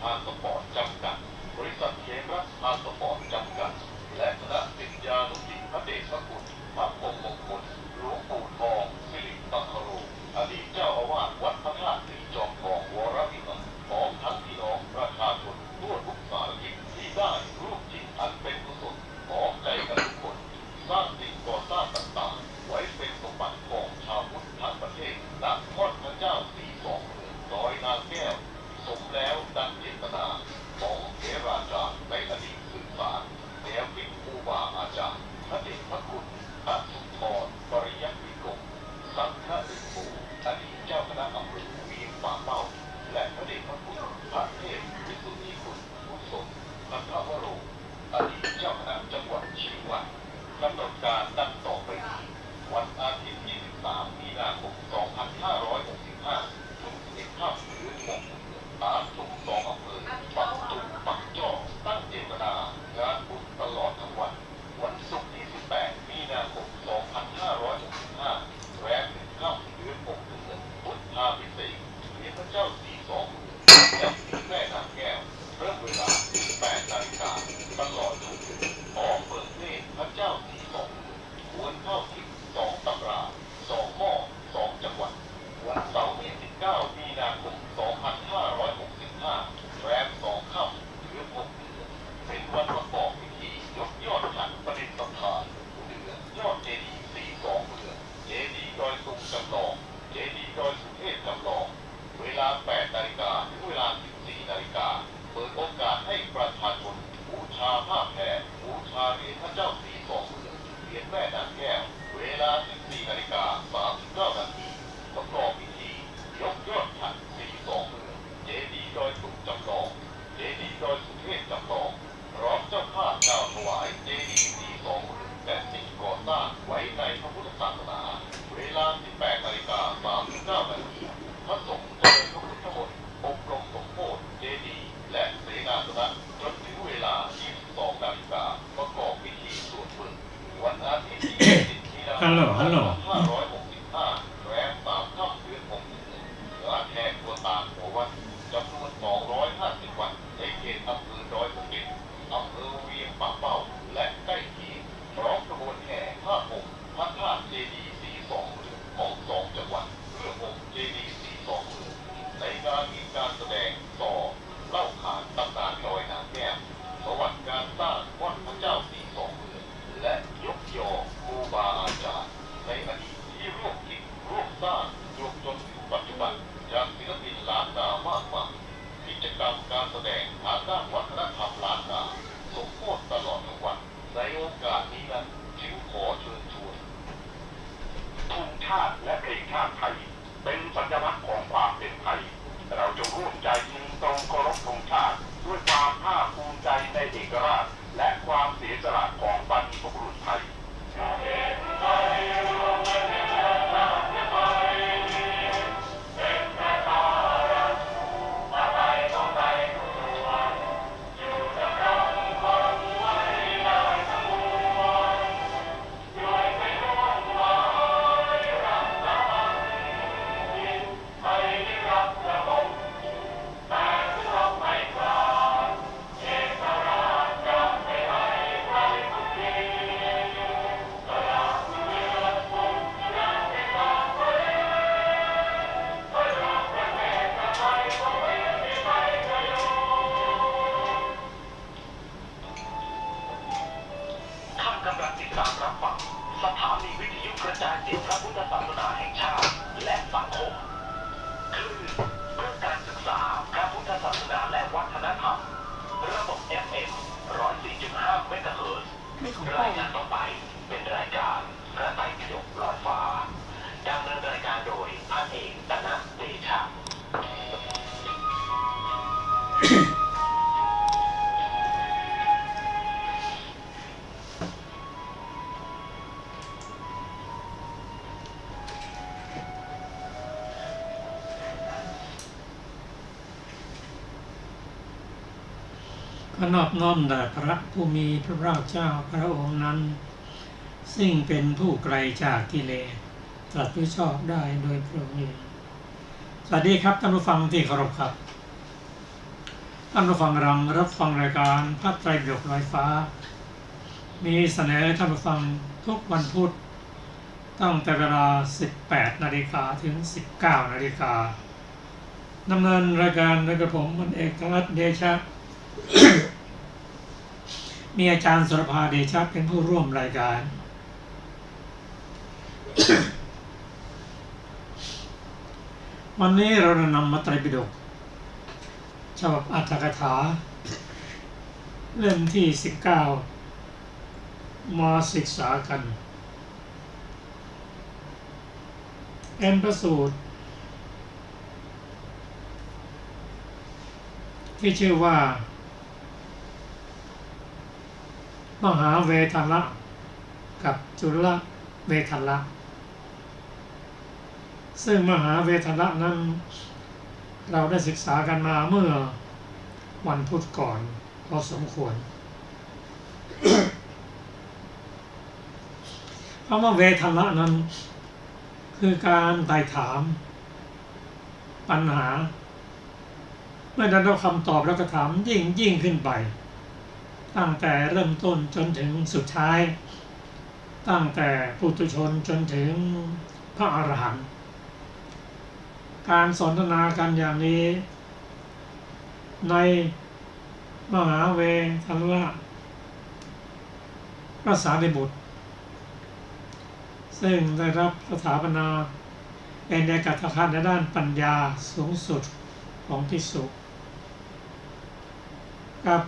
าสปอร์ตจำกัดบริษัทเครัสพาสปอร์ตจำกัดและคณะศิษยานุศิษย์พระเดชพระคุณพระพรหมมงคลหลวงปู่ทองสิริตัคโรอดีตเจ้าอาวาสวัดพระธาตุสีจอมทองวรวิมานพร้อมทั้งพี่น้องประชาชนทั่วทุกสารทิศที่ได้ร่วมจิตอันเป็นกุศลพร้อมใจกันทุกคนสร้างสิ่งก่อสร้างต่างๆไว้เป็นสมบัติของชาวพุทธทั้งประเทศณทอดพระเจ้าสีสองเมืองดอยนางแก้วสมแล้วดังเจตนาของเถราจารย์ในอดีตสืบสานแนวคิดครูบาอาจารย์พระเดชพระคุณพระสุนทรปริยัติวิกรมสังฆฤกษ์ปู่อดีตเจ้าคณะอำเภอเวียงป่าเป้าและพระเดชพระคุณพระเทพวิสุทธิคุณกุศลพัทวโรอดีตเจ้าคณะจังหวัดเชียงใหม่กำหนดการดังต่อไปนี้วันอาทิตย์ 23 มีนาคม 2565 ถึง11 ค่ำเดือน6 ตามทุก2 อำเภอปักตุกปักจ้อตั้งเจตนางานบุญตลอดทั้งวันวันศุกร์ที่ 18 มีนาคม 2565 แรม1 ค่ำเดือน6 เดือนพุทธาภิเษกเหรียญพระเจ้าสีสองและที่แม่นางแก้วเริ่มเวลา 18 นาฬิกาตลอดทุกคืนพร้อมเปิดเทศพระเจ้าสีสองควรเข้าทิศ2 ตำรา2 หม้อ2 จังหวัดวันเสาร์ที่ 19 มีนาคม 2565 แรม2 ค่ำเดือน6 เดือนเป็นวันประกอบพิธียกยอดฉัตรประดิษฐานเดือนยอดเจดีย์สีสองเดือนเจดีย์ดอยตุงจำลองเจดีย์ดอยสุเทพจำลองเวลา 8 นาฬิกาถึงเวลา 14 นาฬิกาเปิดโอกาสให้ประชาชนบูชาผ้าแพรบูชาเหรียญพระเจ้าสีสองเดือนเหรียญแม่นางแก้วเวลา 14 นาฬิกา 39 นาทีประกอบพิธียกยอดฉัตรสีสองเดือนเจดีย์ดอยตุงจำลองเจดีย์ดอยสุเทพจำลองพร้อมเจ้าภาพกล่าวถวายเจดีย์สีสองเดือนและสิ่งก่อสร้างไว้ในพระพุทธศาสนาเวลา 18 นาฬิกา 39 นาทีพระสงฆ์เจริญพระพุทธมนต์อบรมสมโภชเจดีย์และเสนาสนะจนถึงเวลา 22 นาฬิกาประกอบพิธีสวดมนต์วันอาทิตย์ที่ 20 มีนาคม 2565 แรม 3 ค่ำเดือน 6 เดือนงานแห่ครัวตาลหัววัดจำนวน 250 วัดในเขตอำเภอดอยสะเก็ดอำเภอเวียงป่าเป้าและใกล้เคียงพร้อมขบวนแห่ผ้าห่มพระธาตุเจดีย์สีสองเรือนของ2 จังหวัดเพื่อห่มเจดีย์สีสองเรือนในงานมีการแสดงต่อเล่าขานตำนานดอยนางแก้วประวัติการสร้างวัดพระเจ้าสีสองเรือนและยกยอครูบาอาจารย์ในอดีตที่ร่วมคิดร่วมสร้างจนถึงปัจจุบันจากศิลปินล้านนามากมายกิจกรรมการแสดงทางด้านวัฒนธรรมล้านนาสมโภชตลอดทั้งวันในโอกาสนี้นั้นจึงขอเชิญชวนธงชาติและเพลงชาติไทยเป็นสัญลักษณ์ของความเป็นไทยเราจงร่วมใจยืนตรงเคารพธงชาติด้วยความภาคภูมิใจในเอกราชและความเสียสละของบรรพบุรุษไทยสถานีวิทยุกระจายเสียงพระพุทธศาสนาแห่งชาติและสังคมคลื่นเพื่อการศึกษาพระพุทธศาสนาและวัฒนธรรมระบบ FM 104.5 เมกะเฮิรตซ์รายการต่อไปเป็นรายการพระไตรปิฎกลอยฟ้าดำเนินรายการโดยพันเอกตนะเดชะขนอบน้อมแด่พระผู้มีพระภาคเจ้าพระองค์นั้นซึ่งเป็นผู้ไกลจากกิเลสตรัสรู้ชอบได้โดยพระองค์เองสวัสดีครับท่านผู้ฟังที่เคารพครับ ท่านผู้ฟังรับฟังรายการพระไตรปิฎกลอยฟ้ามีเสนอท่านผู้ฟังทุกวันพุธตั้งแต่เวลา 18 นาฬิกาถึง 19 นาฬิกาดำเนินรายการโดยกระผมพลเอกธนรัตน์เดชะ มีอาจารย์สรภาเดชะเป็นผู้ร่วมรายการ วันนี้เรานำมาไตรปิฎกฉบับอรรถกถาเล่มที่ 19 มาศึกษากันเป็นพระสูตรที่ชื่อว่ามหาเวทัลละกับจุลเวทัลละซึ่งมหาเวทัลละนั้นเราได้ศึกษากันมาเมื่อวันพุธก่อนพอสมควร คำว่าเวทัลละนั้นคือการไต่ถามปัญหาเมื่อได้รับคำตอบแล้วก็ถามยิ่งขึ้นไปตั้งแต่เริ่มต้นจนถึงสุดท้ายตั้งแต่ปุถุชนจนถึงพระอรหันต์การสนทนากันอย่างนี้ในมหาเวทัลละพระสารีบุตรซึ่งได้รับสถาปนาเป็นเอกอัครในด้านปัญญาสูงสุดของภิกษุกับ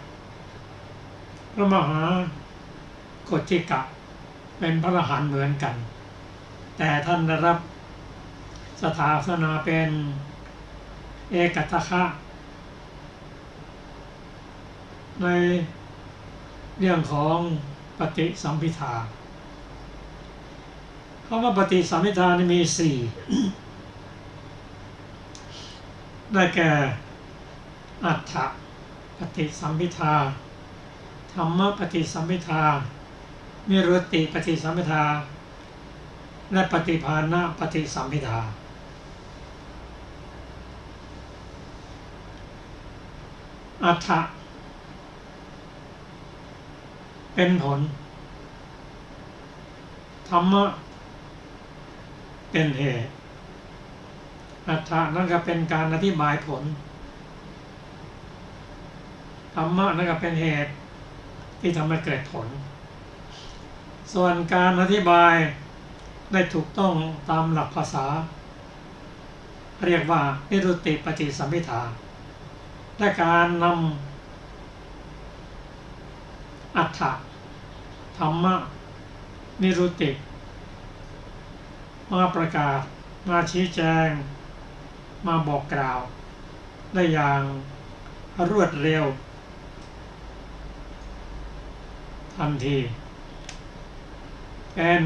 พระมหากฏจิกะเป็นพระอรหันต์เหมือนกันแต่ท่านได้รับสถาปนาเป็นเอกอัครในเรื่องของปฏิสัมภิทาคำว่าปฏิสัมภิทานี่มี4ได้แก่อัฏฐปฏิสัมภิทาธรรมปฏิสัมภิทานิรุตติปฏิสัมภิทาและปฏิภาณปฏิสัมภิทาอัฏฐเป็นผลธรรมะเป็นเหตุอัฏฐะนั่นก็เป็นการอธิบายผลธรรมะนั่นก็เป็นเหตุที่ทำให้เกิดผลส่วนการอธิบายได้ถูกต้องตามหลักภาษาเรียกว่านิรุตติปฏิสัมภิทาและการนำอัฏฐะธรรมะนิรุตติมาประกาศมาชี้แจงมาบอกกล่าวได้อย่างรวดเร็วทันทีเป็น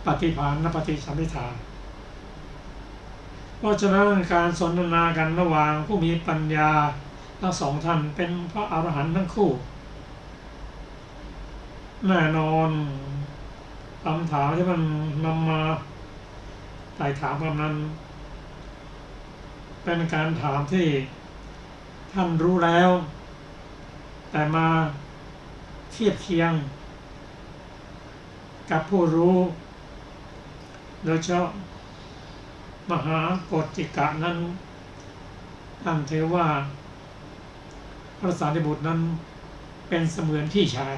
ปฏิภาณปฏิสัมภิทาเพราะฉะนั้นการสนทนากันระหว่างผู้มีปัญญาทั้งสองท่านเป็นพระอรหันต์ทั้งคู่แน่นอนคำถามที่มันนำมาไต่ถามกันนั้นเป็นการถามที่ท่านรู้แล้วแต่มาเทียบเคียงกับผู้รู้โดยเฉพาะมหากฏจิกะนั้นท่านถือว่าพระสารีบุตรนั้นเป็นเสมือนพี่ชาย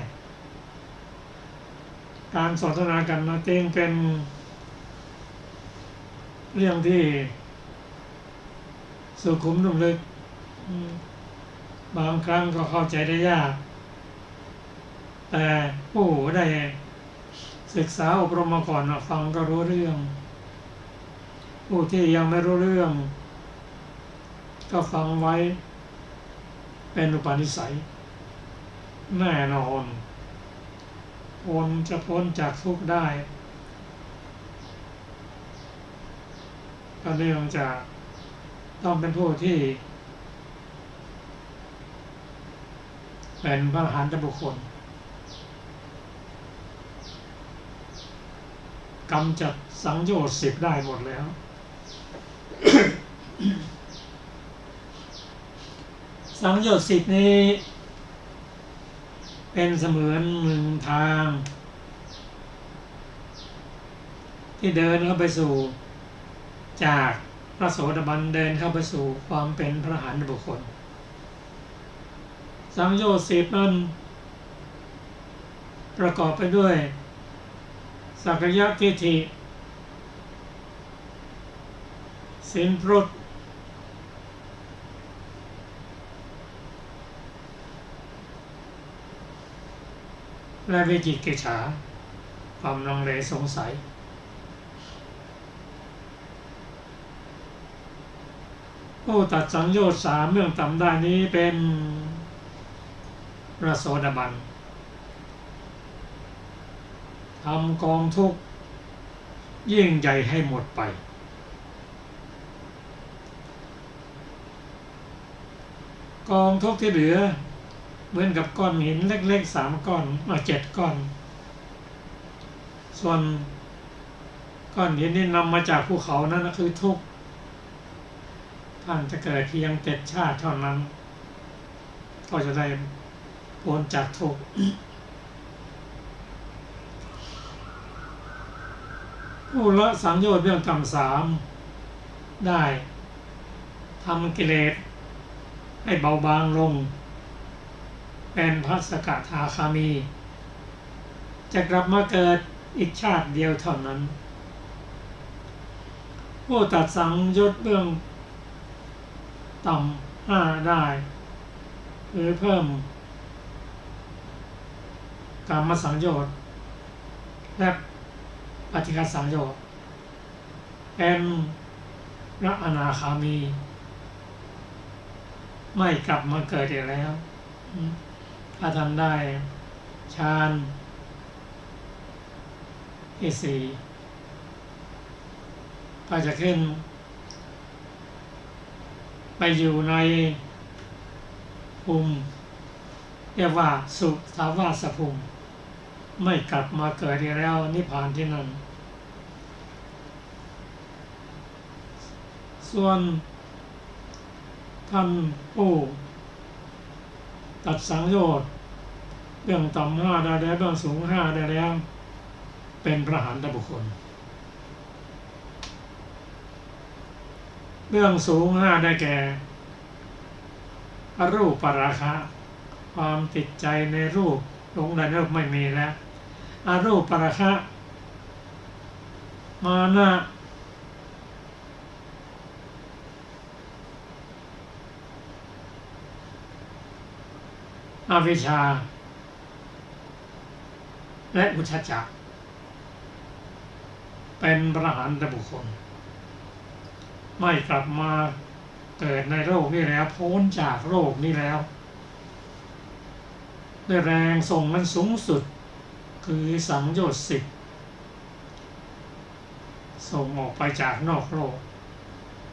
การสนทนากันนะจึงเป็นเรื่องที่สุขุมนุ่มลึกบางครั้งก็เข้าใจได้ยากแต่ผู้ได้ศึกษาอบรมมาก่อนฟังก็รู้เรื่องผู้ที่ยังไม่รู้เรื่องก็ฟังไว้เป็นอุปนิสัยแน่นอนคนจะพ้นจากทุกข์ได้ก็เนื่องจากต้องเป็นผู้ที่เป็นพระอรหันตบุคคลกำจัดสังโยชน์10ได้หมดแล้ว สังโยชน์10นี้ เป็นเสมือนหนึ่งทาง ที่เดินเข้าไปสู่จากพระโสดาบันเดินเข้าไปสู่ความเป็นพระอรหันต์บุคคล สังโยชน์10นั้นประกอบไปด้วยสักกายทิฏฐิศีลพรตและวิจิกิจฉาความลังเลสงสัยผู้ตัดสังโยชน์3เบื้องต่ำได้นี้เป็นพระโสดาบันทำกองทุกข์ยิ่งใหญ่ให้หมดไปกองทุกข์ที่เหลือเหมือนกับก้อนหินเล็กๆ3ก้อน7ก้อนส่วนก้อนหินนี่นำมาจากภูเขานั่นคือทุกข์ท่านจะเกิดเพียง7ชาติเท่านั้นก็จะได้พ้นจากทุกข์ผู้ละสังโยชน์เบื้องต่ำ3ได้ทำกิเลสให้เบาบางลงเป็นพระสกทาคามี จะกลับมาเกิดอีกชาติเดียวเท่านั้นผู้ตัดสังโยชน์เบื้องต่ำ5ได้หรือเพิ่มกามสังโยชน์และปฏิฆาสังโยชน์เป็นพระอนาคามีไม่กลับมาเกิดอีกแล้วถ้าทำได้ฌานที่4ก็จะขึ้นไปอยู่ในภูมิเรียกว่าสุทาวาสภูมิไม่กลับมาเกิดอีกแล้วนิพพานที่นั่นส่วนท่านผู้ตัดสังโยชน์เบื้องต่ำ5ได้แล้วเบื้องสูง5ได้แล้วเป็นพระอรหันตบุคคลเบื้องสูง5ได้แก่อรูปราคะความติดใจในรูปหลงในรูปไม่มีแล้วอรูปราคะมานะอวิชชาและอุทธัจจะเป็นพระอรหันตบุคคลไม่กลับมาเกิดในโลกนี้แล้วพ้นจากโลกนี้แล้วด้วยแรงส่งมันสูงสุดคือสังโยชน์10ส่งออกไปจากนอกโลก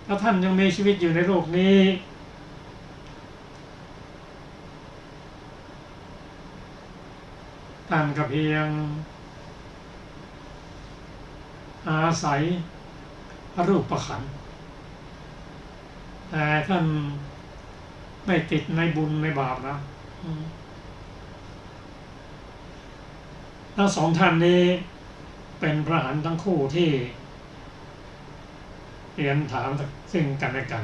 ถ้าท่านยังมีชีวิตอยู่ในโลกนี้ท่านก็เพียงอาศัยรูปขันธ์แต่ท่านไม่ติดในบุญในบาปนะทั้งสองท่านนี้เป็นพระอรหันต์ทั้งคู่ที่เรียนถามซึ่งกันและกัน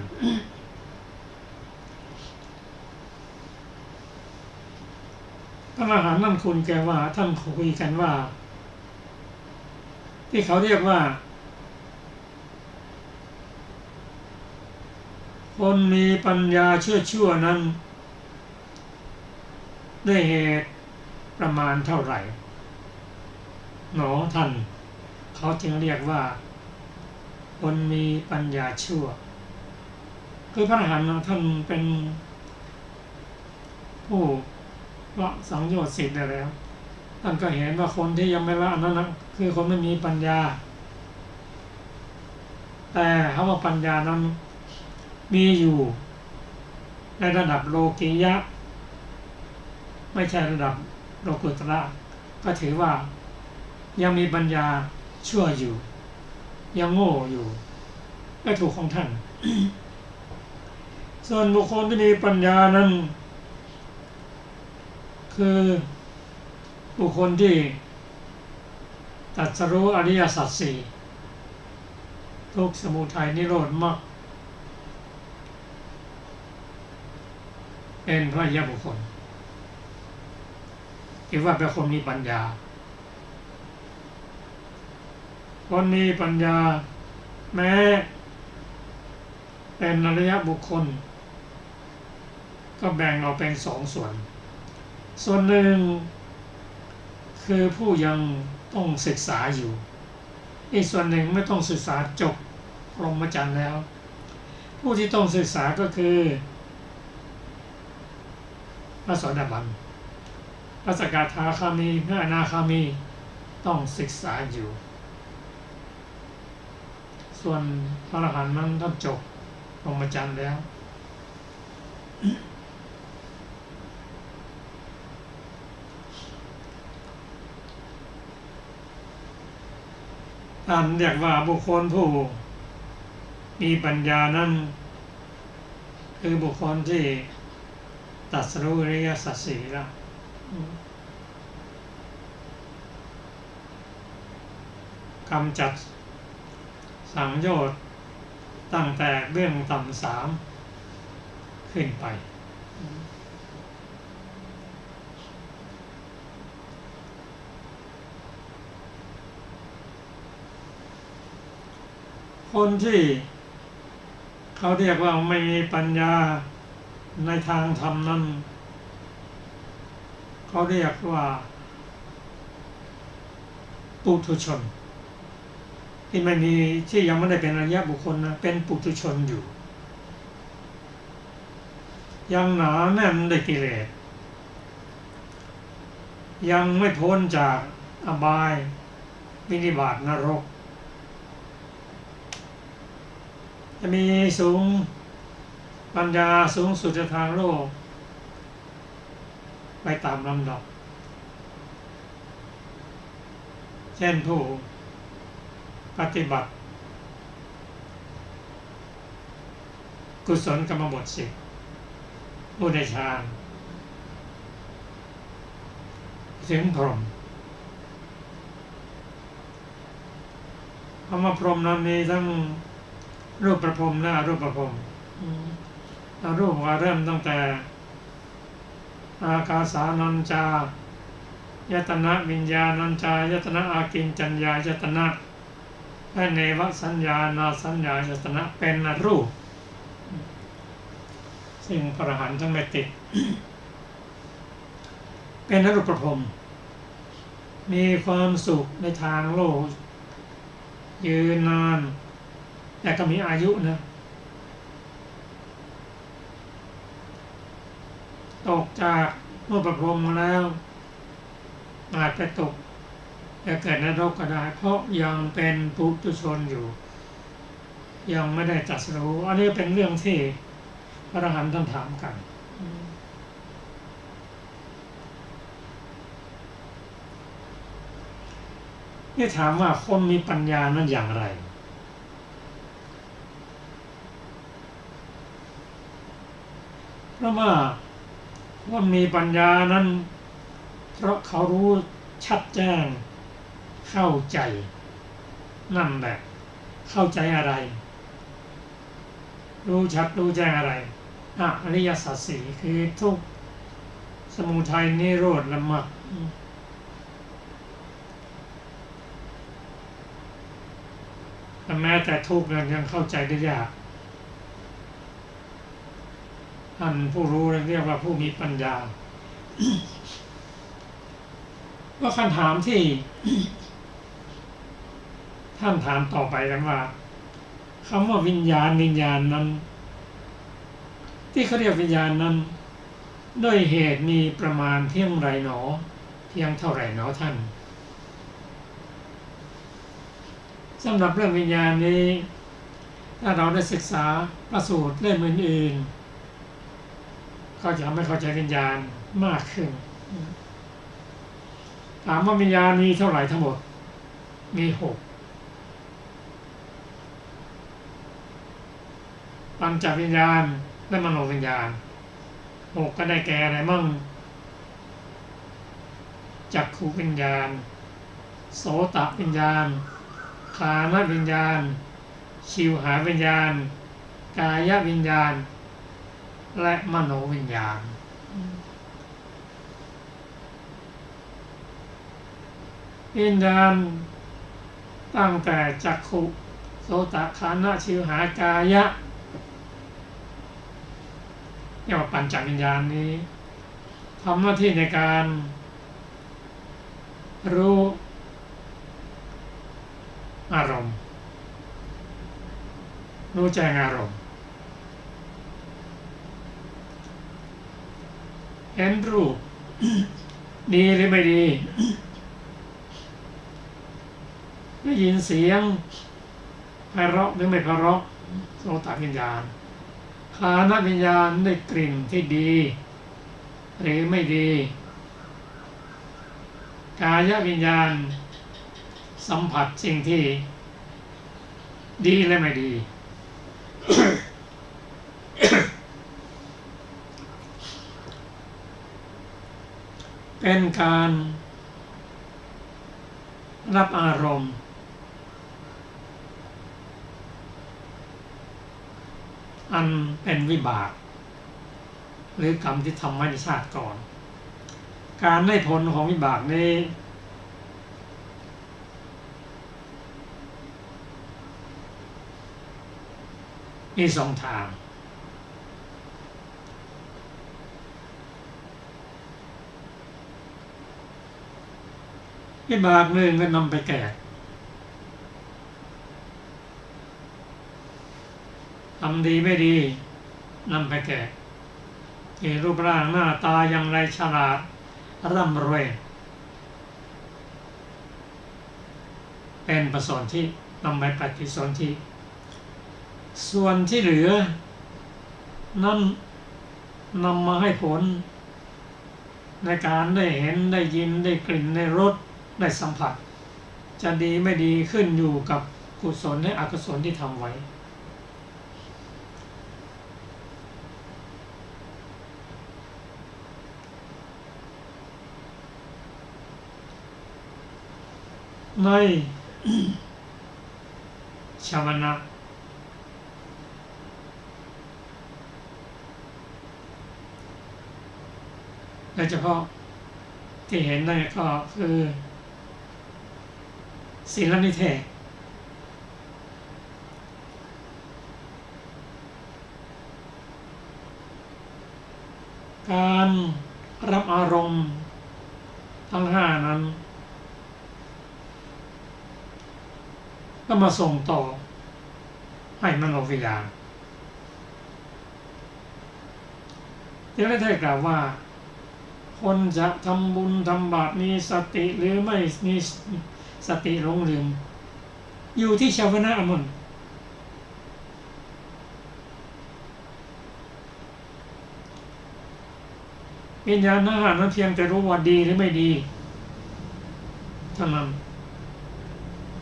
พระอรหันต์นั่นคุณแกว่าท่านคุยกันว่าที่เขาเรียกว่าคนมีปัญญาชั่วนั้นได้เหตุประมาณเท่าไหร่หนอท่านเขาจึงเรียกว่าคนมีปัญญาชั่วคือพระอรหันต์ท่านเป็นผู้ละสังโยชน์10ได้แล้วท่านก็เห็นว่าคนที่ยังไม่ละนั้นนะคือคนไม่มีปัญญาแต่คำว่าปัญญานั้นมีอยู่ในระดับโลกียะไม่ใช่ระดับโลกุตระก็ถือว่ายังมีปัญญาชั่วอยู่ยังโง่อยู่ก็ถูกของท่าน ส่วนบุคคลที่มีปัญญานั้นคือบุคคลที่ตรัสรู้อริยสัจสี่ทุกข์สมุทัยนิโรธมรรคเป็นพระอริยบุคคลที่ว่าเป็นคนมีปัญญาคนมีปัญญาแม้เป็นอริยบุคคลก็แบ่งออกเป็นสองส่วนส่วนหนึ่งคือผู้ยังต้องศึกษาอยู่อีกส่วนหนึ่งไม่ต้องศึกษาจบพรหมจรรย์แล้วผู้ที่ต้องศึกษาก็คือพระโสดาบันพระสกทาคามีพระอนาคามีต้องศึกษาอยู่ส่วนพระอรหันต์นั้นต้องจบพรหมจรรย์แล้วท่านเรียกว่าบุคคลผู้มีปัญญานั้นคือบุคคลที่ตรัสรู้อริยสัจสี่แล้วกำจัดสังโยชน์ตั้งแต่เบื้องต่ำสามขึ้นไปคนที่เขาเรียกว่าไม่มีปัญญาในทางธรรมนั้นเขาเรียกว่าปุถุชนที่ไม่มีที่ยังไม่ได้เป็นอริยบุคคลนะเป็นปุถุชนอยู่ยังหนาแน่นด้วยกิเลสยังไม่พ้นจากอบายวินิบาตนรกจะมีสูงปัญญาสูงสุดทางโลกไปตามลำดับเช่นผู้ปฏิบัติกุศลกรรมบท10ผู้ได้ฌานถึงพรหมคำว่าพรหมนั้นมีทั้งรูปประพรหมและอรูปประพรหมอรูปก็เริ่มตั้งแต่อากาสานัญจายตนะวิญญาณัญจายตนะอากิญจัญญายตนะและเนวสัญญานาสัญญายตนะเป็นรูปซึ่งพระอรหันต์ทั้งไม่ติด เป็นอรูปประพรหมมีความสุขในทางโลกยืนนานแต่ก็มีอายุนะตกจากรูปประพรหมมาแล้วอาจไปตกจะเกิดนรกก็ได้เพราะยังเป็นปุถุชนอยู่ยังไม่ได้ตรัสรู้อันนี้เป็นเรื่องที่พระอรหันต์ท่านถามกันนี่ถามว่าคนมีปัญญานั้นอย่างไรเพราะว่าคนมีปัญญานั้นเพราะเขารู้ชัดแจ้งเข้าใจนั่นแหละเข้าใจอะไรรู้ชัดรู้แจ้งอะไรอริยสัจสี่คือทุกข์สมุทัยนิโรธและมรรคแต่แม้แต่ทุกข์นั้นยังเข้าใจได้ยากท่านผู้รู้เรียกว่าผู้มีปัญญา ก็คำถามที่ ท่านถามต่อไปกันว่าคำว่าวิญญาณนั้นที่เขาเรียกวิญญาณนั้นด้วยเหตุมีประมาณเพียงไรหนอเพียงเท่าไหร่หนอท่านสำหรับเรื่องวิญญาณนี้ถ้าเราได้ศึกษาพระสูตรเล่มอื่นๆก็จะทำให้เข้าใจวิญญาณมากขึ้นถามว่าวิญญาณมีเท่าไหร่ทั้งหมดมี6ปัญจวิญญาณ และมโนวิญญาณหกก็ได้แก่อะไรมั่งจักขุวิญญาณโสตวิญญาณฆานวิญญาณชิวหาวิญญาณกายวิญญาณและมโนวิญญาณวิญญาณตั้งแต่จักขุโสตฆานชิวหากายะเรียกว่าปัญจวิญญาณนี้ทำหน้าที่ในการรู้อารมณ์รู้แจ้งอารมณ์เห็นรูป ดีหรือไม่ดีได้ยินเสียงไพเราะหรือไม่ไพเราะโสตวิญญาณฆานวิญญาณได้กลิ่นที่ดีหรือไม่ดีกายวิญญาณสัมผัสสิ่งที่ดีและไม่ดี เป็นการรับอารมณ์อันเป็นวิบากหรือกรรมที่ทำไว้ในชาติก่อนการได้ผลของวิบากนี้มีสองทางวิบากหนึ่งก็นำไปแก่ทำดีไม่ดีนำไปแก่ที่รูปร่างหน้าตาอย่างไรฉลาดร่ำรวยเป็นปสนธินำไปปฏิสนธิส่วนที่เหลือนั้นนำมาให้ผลในการได้เห็นได้ยินได้กลิ่นได้รสได้สัมผัสจะดีไม่ดีขึ้นอยู่กับกุศลและอกุศลที่ทำไว้ในชาวนะโดยเฉพาะที่เห็นได้ก็คือศีลนิเทศการรับอารมณ์ทั้งห้านั้นก็มาส่งต่อให้มโนวิญญาณที่ได้กล่าวว่าคนจะทำบุญทำบาปมีสติหรือไม่มีสติหลงลืมอยู่ที่ชาวนะมันวิญญาณห้านั้นเพียงแต่รู้ว่าดีหรือไม่ดีเท่านั้น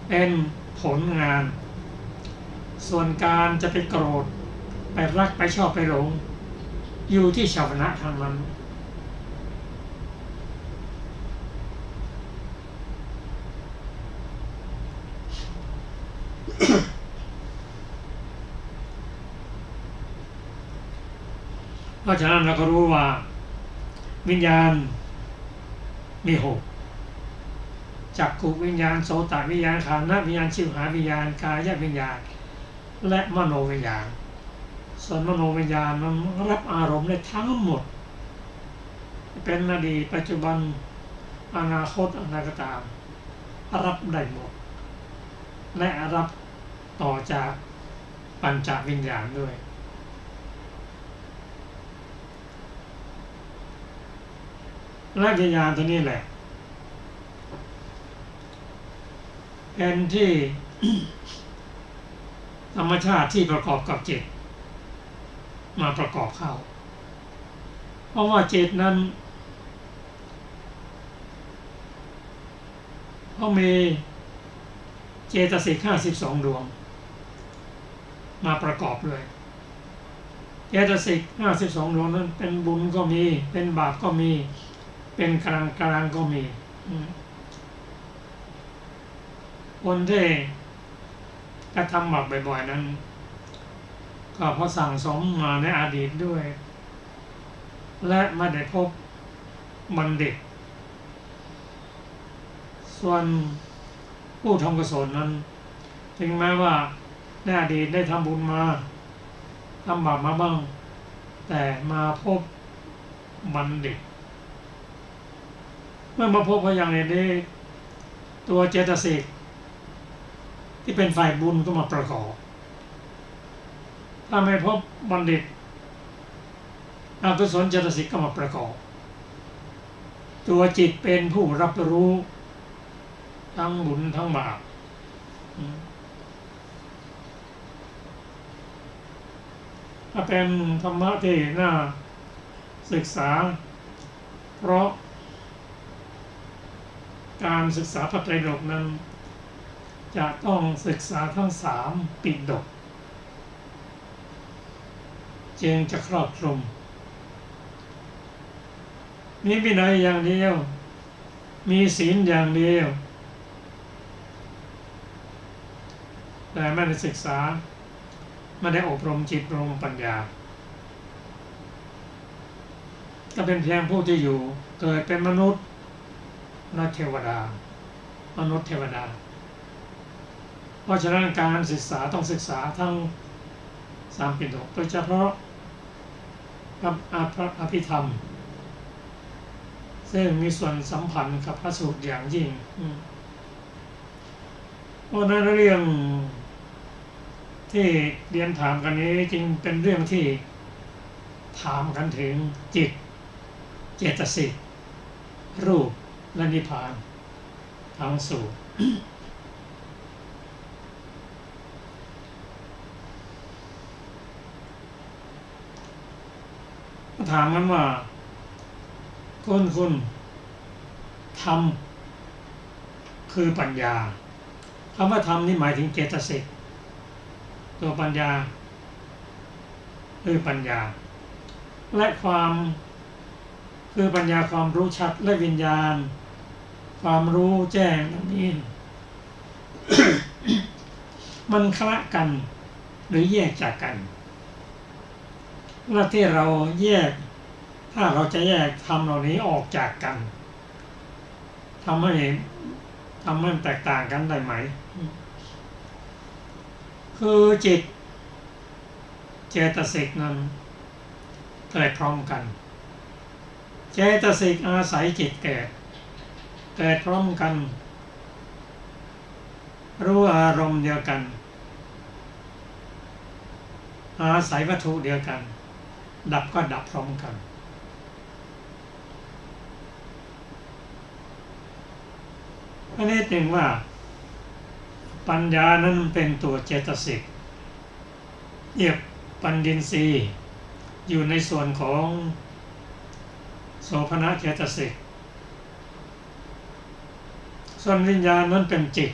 เป็นผลงานส่วนการจะไปโกรธไปรักไปชอบไปหลงอยู่ที่ชาวนะทางนั้นเพราะฉะนั้นเราก็รู้ว่าวิญญาณมีหกจักขุวิญญาณโสตวิญญาณฆานวิญญาณชิวหาวิญญาณกายวิญญาณและมโนวิญญาณส่วนมโนวิญญาณมันรับอารมณ์ได้ทั้งหมดเป็นอดีตปัจจุบันอนาคตอะไรก็ตามรับได้หมดและรับต่อจากปัญจวิญญาณด้วยและวิญญาณตัวนี้แหละเป็นที่ ธรรมชาติที่ประกอบกับจิตมาประกอบเข้าเพราะว่าจิตนั้นเขามีเจตสิก52 ดวงมาประกอบด้วยเจ ตสิก52ดวงนั้นเป็นบุญก็มีเป็นบาปก็มีเป็นกลางก็มีคนที่กระทำบาปบ่อยๆนั้นก็เพราะสั่งสมมาในอดีตด้วยและไม่ได้พบบัณฑิตส่วนผู้ทำกุศลนั้นถึงแม้ว่าในอดีตได้ทำบุญมาทำบาปมาบ้างแต่มาพบบัณฑิตเมื่อมาพบพอย่างนี้ตัวเจตสิกที่เป็นฝ่ายบุญก็มาประกอบถ้าไม่พบบัณฑิตอกุศลเจตสิกก็มาประกอบตัวจิตเป็นผู้รับรู้ทั้งบุญทั้งบาปถ้าเป็นธรรมะที่น่าศึกษาเพราะการศึกษาพระไตรปิฎกนั้นจะต้องศึกษาทั้ง3ปิฎกจึงจะครอบคลุมมีวินัยอย่างเดียวมีศีลอย่างเดียวแต่ไม่ได้ศึกษาไม่ได้อบรมจิตอบรมปัญญาก็เป็นเพียงผู้ที่อยู่เกิดเป็นมนุษย์และเทวดามนุษย์เทวดาเพราะฉะนั้นการศึกษาต้องศึกษาทั้ง3ปิฎกโดยเฉพาะอภิธรรมซึ่งมีส่วนสัมพันธ์กับพระสูตรอย่างยิ่งเพราะนั้นเรื่องที่เรียนถามกันนี้จริงเป็นเรื่องที่ถามกันถึงจิตเจตสิกรูปและนิพพานทางสูตรถามกันว่าคุณธรรมคือปัญญาคำว่าธรรมนี่หมายถึงเจตสิกตัวปัญญาคือปัญญาและความคือปัญญาความรู้ชัดและวิญญาณความรู้แจ้งนี้ มันคละกันหรือแยกจากกันและที่เราแยกถ้าเราจะแยกธรรมเหล่านี้ออกจากกันทำให้แตกต่างกันได้ไหมคือจิตเจตสิกนั้นเกิดพร้อมกันเจตสิกอาศัยจิตเกิดพร้อมกันรู้อารมณ์เดียวกันอาศัยวัตถุเดียวกันดับก็ดับพร้อมกันอันนี้จึงว่าปัญญานั้นเป็นตัวเจตสิกเรียกปัญญินทรีย์อยู่ในส่วนของโสภณเจตสิกส่วนวิญญาณนั้นเป็นจิต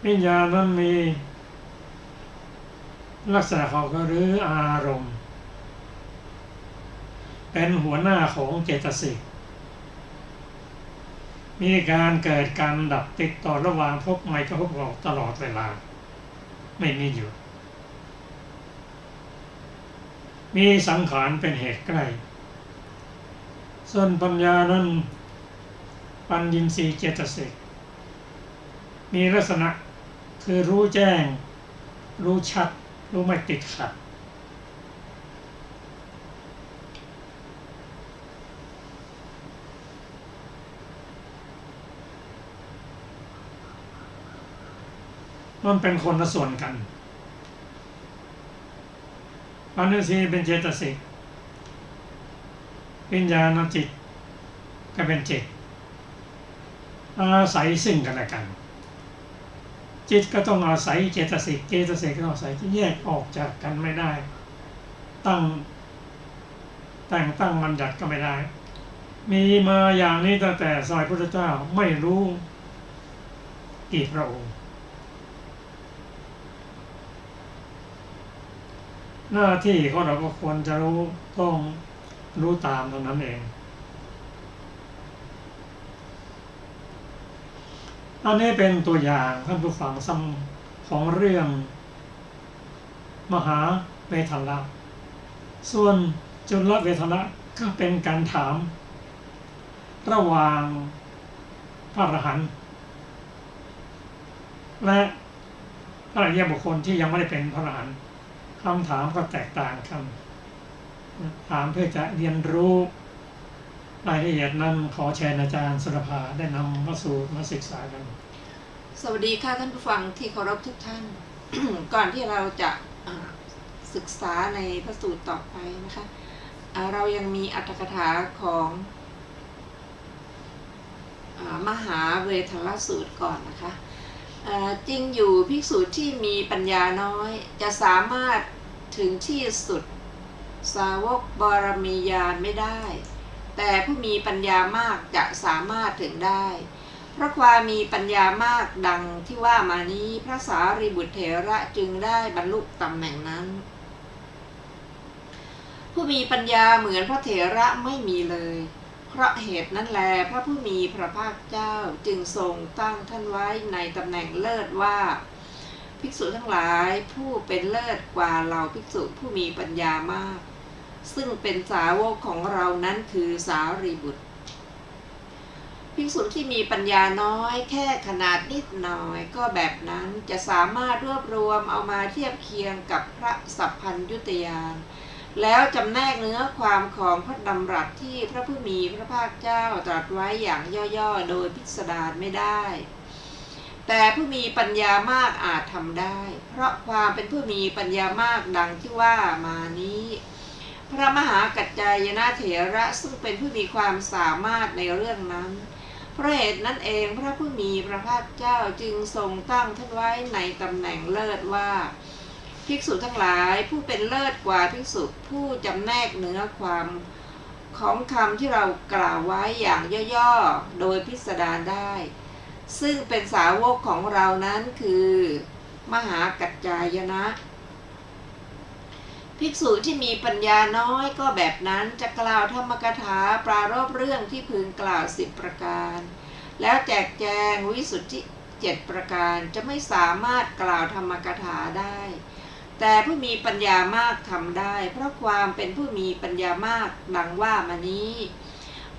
วิญญาณนั้นมีลักษณะของก็หรืออารมณ์เป็นหัวหน้าของเจตสิกมีการเกิดการดับติดต่อระหว่างภพใหม่กับภพเก่าตลอดเวลาไม่มีหยุดมีสังขารเป็นเหตุใกล้ส่วนปัญญานั้นปัญญินทรีย์เจตสิกมีลักษณะคือรู้แจ้งรู้ชัดรู้ไม่ติดขัดมันเป็นคนละส่วนกันปัญญินทรีย์เป็นเจตสิกวิญญาณจิตก็เป็นจิตอาศัยซึ่งกันและกันจิตก็ต้องอาศัยเจตสิกเจตสิกก็ต้องอาศัยที่แยกออกจากกันไม่ได้แต่งตั้งบัญญัติก็ไม่ได้มีมาอย่างนี้ตั้งแต่สมัยพุทธเจ้าไม่รู้กี่พระองค์ หน้าที่ของเราก็ควรจะรู้ต้องรู้ตามตรงนั้นเอง อันนี้เป็นตัวอย่างท่านผู้ฟังซ้ำของเรื่องมหาเวทัลละส่วนจุลเวทัลละก็เป็นการถามระหว่างพระอรหันต์และพระอริยบุคคลที่ยังไม่ได้เป็นพระอรหันต์คำถามก็แตกต่างกันถามเพื่อจะเรียนรู้รายละเอียดนั้นขอเชิญอาจารย์สุรภาได้นำมาสู่มาศึกษากันสวัสดีค่ะท่านผู้ฟังที่เคารพทุกท่าน ก่อนที่เราจะศึกษาในพระสูตรต่อไปนะคะเรายังมีอรรถกถาของมหาเวทัลลสูตรก่อนนะคะจริงอยู่ภิกษุที่มีปัญญาน้อยจะสามารถถึงที่สุดสาวกบารมีญาณไม่ได้แต่ผู้มีปัญญามากจะสามารถถึงได้เพราะความมีปัญญามากดังที่ว่ามานี้พระสารีบุตรเถระจึงได้บรรลุตำแหน่งนั้นผู้มีปัญญาเหมือนพระเถระไม่มีเลยเพราะเหตุนั้นแลพระผู้มีพระภาคเจ้าจึงทรงตั้งท่านไว้ในตำแหน่งเลิศว่าภิกษุทั้งหลายผู้เป็นเลิศกว่าเหล่าภิกษุผู้มีปัญญามากซึ่งเป็นสาวกของเรานั้นคือสารีบุตรภิกษุที่มีปัญญาน้อยแค่ขนาดนิดหน่อยก็แบบนั้นจะสามารถรวบรวมเอามาเทียบเคียงกับพระสัพพัญญุตญาณแล้วจำแนกเนื้อความของพระดำรัสที่พระผู้มีพระภาคเจ้าตรัสไว้อย่างย่อๆโดยพิสดารไม่ได้แต่ผู้มีปัญญามากอาจทำได้เพราะความเป็นผู้มีปัญญามากดังที่ว่ามานี้พระมหากัจจายนะเถระซึ่งเป็นผู้มีความสามารถในเรื่องนั้นเพราะเหตุนั้นเองพระผู้มีพระภาคเจ้าจึงทรงตั้งท่านไว้ในตำแหน่งเลิศว่าภิกษุทั้งหลายผู้เป็นเลิศกว่าภิกษุผู้จำแนกเนื้อความของคำที่เรากล่าวไว้อย่างย่อๆโดยพิสดารได้ซึ่งเป็นสาวกของเรานั้นคือมหากัจจายนะภิกษุที่มีปัญญาน้อยก็แบบนั้นจะกล่าวธรรมกถาปรารภเรื่องที่พึงกล่าว10ประการแล้วแจกแจงวิสุทธิ7ประการจะไม่สามารถกล่าวธรรมกถาได้แต่ผู้มีปัญญามากทำได้เพราะความเป็นผู้มีปัญญามากดังว่ามานี้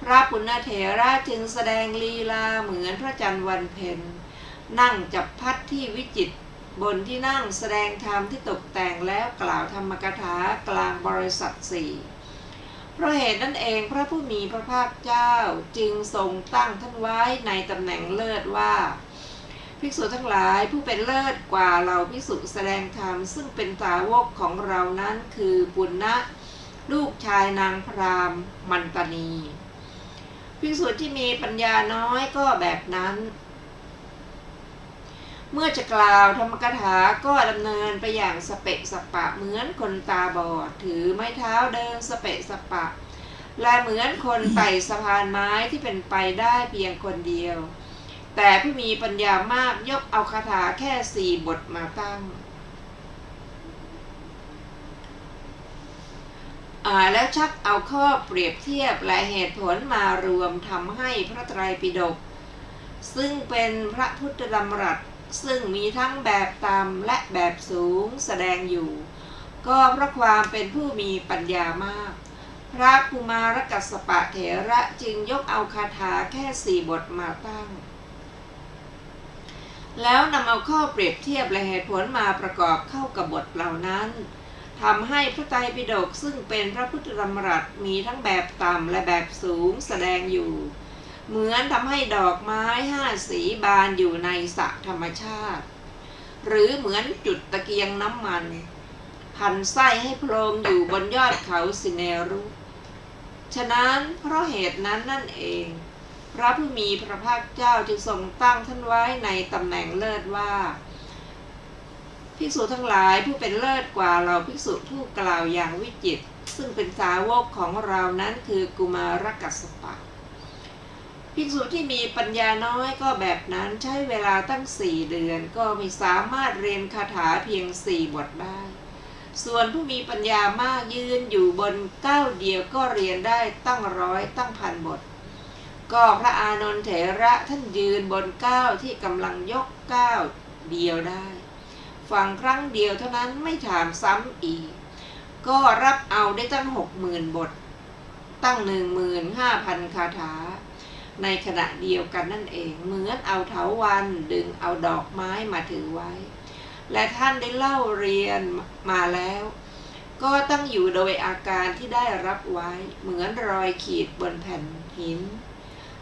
พระปุณณเถระจึงแสดงลีลาเหมือนพระจันทร์วันเพ็ญนั่งจับพัดที่วิจิตรบนที่นั่งแสดงธรรมที่ตกแต่งแล้วกล่าวธรรมกถากลางบริษัท4เพราะเหตุนั้นเองพระผู้มีพระภาคเจ้าจึงทรงตั้งท่านไว้ในตำแหน่งเลิศว่าภิกษุทั้งหลายผู้เป็นเลิศกว่าเราภิกษุแสดงธรรมซึ่งเป็นสาวกของเรานั้นคือปุณณะลูกชายนางพราหมณ์มันตนีภิกษุที่มีปัญญาน้อยก็แบบนั้นเมื่อจะกล่าวธรรมกถาก็ดำเนินไปอย่างสเปะสปะเหมือนคนตาบอดถือไม้เท้าเดินสเปะสปะและเหมือนคนไต่สะพานไม้ที่เป็นไปได้เพียงคนเดียวแต่ผู้มีปัญญามากยกเอาคาถาแค่4บทมาตั้งแล้วชักเอาข้อเปรียบเทียบและเหตุผลมารวมทำให้พระไตรปิฎกซึ่งเป็นพระพุทธดำรัสซึ่งมีทั้งแบบต่ำและแบบสูงแสดงอยู่ก็เพราะความเป็นผู้มีปัญญามากพระกุมารกัสสปะเถระจึงยกเอาคาถาแค่4บทมาตั้งแล้วนำเอาข้อเปรียบเทียบและเหตุผลมาประกอบเข้ากับบทเหล่านั้นทำให้พระไตรปิฎกซึ่งเป็นพระพุทธดำรัสมีทั้งแบบต่ำและแบบสูงแสดงอยู่เหมือนทำให้ดอกไม้5สีบานอยู่ในสระธรรมชาติหรือเหมือนจุดตะเกียงน้ำมันพันไส้ให้โพลงอยู่บนยอดเขาสิเนรุฉะนั้นเพราะเหตุนั้นนั่นเองพระผู้มีพระภาคเจ้าจึงทรงตั้งท่านไว้ในตำแหน่งเลิศว่าภิกษุทั้งหลายผู้เป็นเลิศกว่าเราภิกษุผู้กล่าวอย่างวิจิตรซึ่งเป็นสาวกของเรานั้นคือกุมารกัสสปะภิกษุที่มีปัญญาน้อยก็แบบนั้นใช้เวลาตั้ง4 เดือนก็ไม่สามารถเรียนคาถาเพียง4 บทได้ ส่วนผู้มีปัญญามากยืนอยู่บนก้าวเดียวก็เรียนได้ตั้งร้อยตั้งพันบทก็พระอานนท์เถระท่านยืนบนก้าวที่กำลังยกก้าวเดียวได้ฟังครั้งเดียวเท่านั้นไม่ถามซ้ำอีกก็รับเอาได้ตั้ง 60,000 บทตั้ง 15,000 คาถาในขณะเดียวกันนั่นเองเหมือนเอาเถาวัลย์ดึงเอาดอกไม้มาถือไว้และท่านได้เล่าเรียนมาแล้วก็ตั้งอยู่โดยอาการที่ได้รับไว้เหมือนรอยขีดบนแผ่นหิน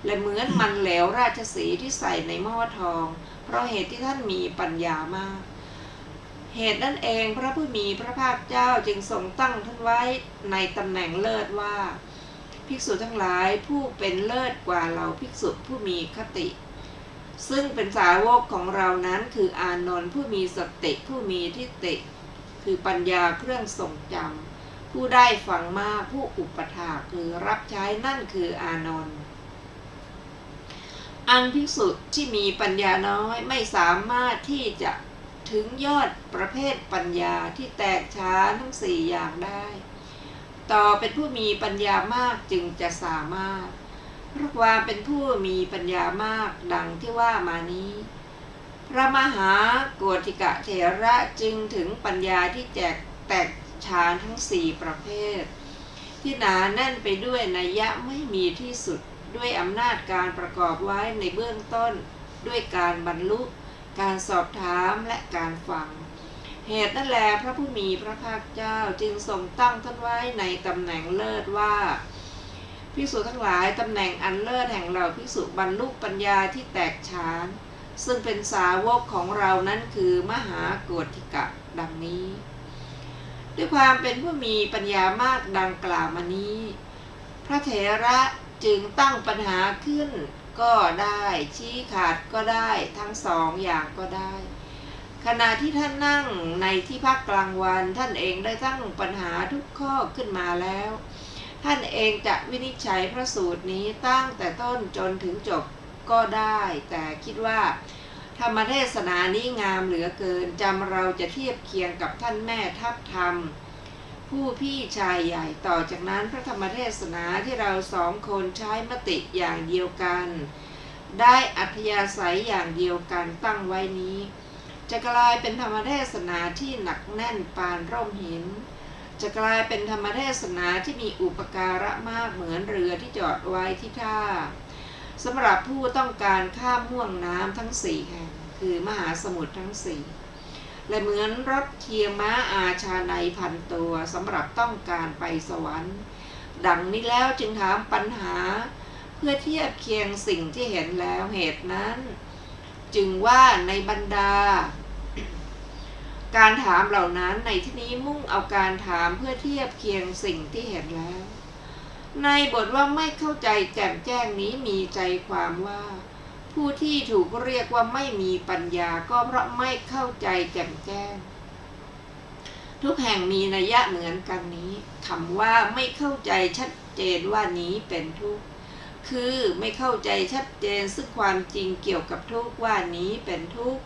และเหมือนมันเหลวราชสีห์ที่ใส่ในหม้อทองเพราะเหตุที่ท่านมีปัญญามากเหตุนั้นเองพระผู้มีพระภาคเจ้าจึงทรงตั้งท่านไว้ในตำแหน่งเลิศว่าภิกษุทั้งหลายผู้เป็นเลิศกว่าเราภิกษุผู้มีคติซึ่งเป็นสาวกของเรานั้นคืออานนท์ผู้มีสติผู้มีทิฏฐิคือปัญญาเครื่องทรงจำผู้ได้ฟังมากผู้อุปถากคือรับใช้นั่นคืออานนท์อันภิกษุที่มีปัญญาน้อยไม่สามารถที่จะถึงยอดประเภทปัญญาที่แตกฉานทั้ง4อย่างได้ต่อเป็นผู้มีปัญญามากจึงจะสามารถเพราะความเป็นผู้มีปัญญามากดังที่ว่ามานี้พระมหาโกฏฐิกะเถระจึงถึงปัญญาที่แตกฉานทั้ง4ประเภทที่หนาแน่นไปด้วยนัยยะไม่มีที่สุดด้วยอำนาจการประกอบไว้ในเบื้องต้นด้วยการบรรลุการสอบถามและการฟังเหตุนั่นแลพระผู้มีพระภาคเจ้าจึงทรงตั้งท่านไว้ในตำแหน่งเลิศว่าภิกษุทั้งหลายตำแหน่งอันเลิศแห่งเราภิกษุบรรลุปัญญาที่แตกฉานซึ่งเป็นสาวกของเรานั้นคือมหาโกฏฐิกะดังนี้ด้วยความเป็นผู้มีปัญญามากดังกล่าวมานี้พระเถระจึงตั้งปัญหาขึ้นก็ได้ชี้ขาดก็ได้ทั้ง2อย่างก็ได้ขณะที่ท่านนั่งในที่พักกลางวันท่านเองได้ตั้งปัญหาทุกข้อขึ้นมาแล้วท่านเองจะวินิจฉัยพระสูตรนี้ตั้งแต่ต้นจนถึงจบก็ได้แต่คิดว่าธรรมเทศนานี้งามเหลือเกินจำเราจะเทียบเคียงกับท่านแม่ทัพธรรมผู้พี่ชายใหญ่ต่อจากนั้นพระธรรมเทศนาที่เรา2 คนใช้มติอย่างเดียวกันได้อัธยาศัยอย่างเดียวกันตั้งไว้นี้จะกลายเป็นธรรมเทศนาที่หนักแน่นปานร่มหินจะกลายเป็นธรรมเทศนาที่มีอุปการะมากเหมือนเรือที่จอดไว้ที่ท่าสำหรับผู้ต้องการข้ามห่วงน้ำทั้ง4แห่งคือมหาสมุทรทั้ง4และเหมือนรถเทียมม้าอาชาใน1,000 ตัวสำหรับต้องการไปสวรรค์ดังนี้แล้วจึงถามปัญหาเพื่อเทียบเคียงสิ่งที่เห็นแล้วเหตุนั้นจึงว่าในบรรดาการถามเหล่านั้นในที่นี้มุ่งเอาการถามเพื่อเทียบเคียงสิ่งที่เห็นแล้วในบทว่าไม่เข้าใจแจ่มแจ้งนี้มีใจความว่าผู้ที่ถูกเรียกว่าไม่มีปัญญาก็เพราะไม่เข้าใจแจ่มแจ้งทุกแห่งมีนัยยะเหมือนกันนี้คำว่าไม่เข้าใจชัดเจนว่านี้เป็นทุกข์คือไม่เข้าใจชัดเจนซึ่งความจริงเกี่ยวกับทุกข์ว่านี้เป็นทุกข์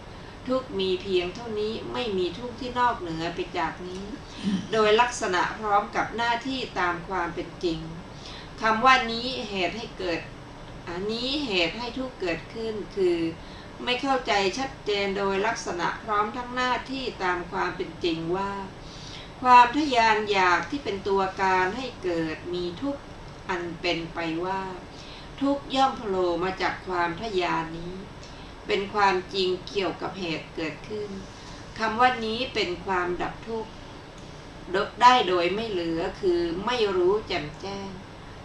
ทุกมีเพียงเท่านี้ไม่มีทุกข์ที่นอกเหนือไปจากนี้โดยลักษณะพร้อมกับหน้าที่ตามความเป็นจริงคำว่านี้เหตุให้เกิดอันนี้เหตุให้ทุกข์เกิดขึ้นคือไม่เข้าใจชัดเจนโดยลักษณะพร้อมทั้งหน้าที่ตามความเป็นจริงว่าความทยานอยากที่เป็นตัวการให้เกิดมีทุกข์อันเป็นไปว่าทุกข์ย่อมโผล่มาจากความทยานนี้เป็นความจริงเกี่ยวกับเหตุเกิดขึ้นคำว่านี้เป็นความดับทุกข์ได้โดยไม่เหลือคือไม่รู้แจ่มแจ้ง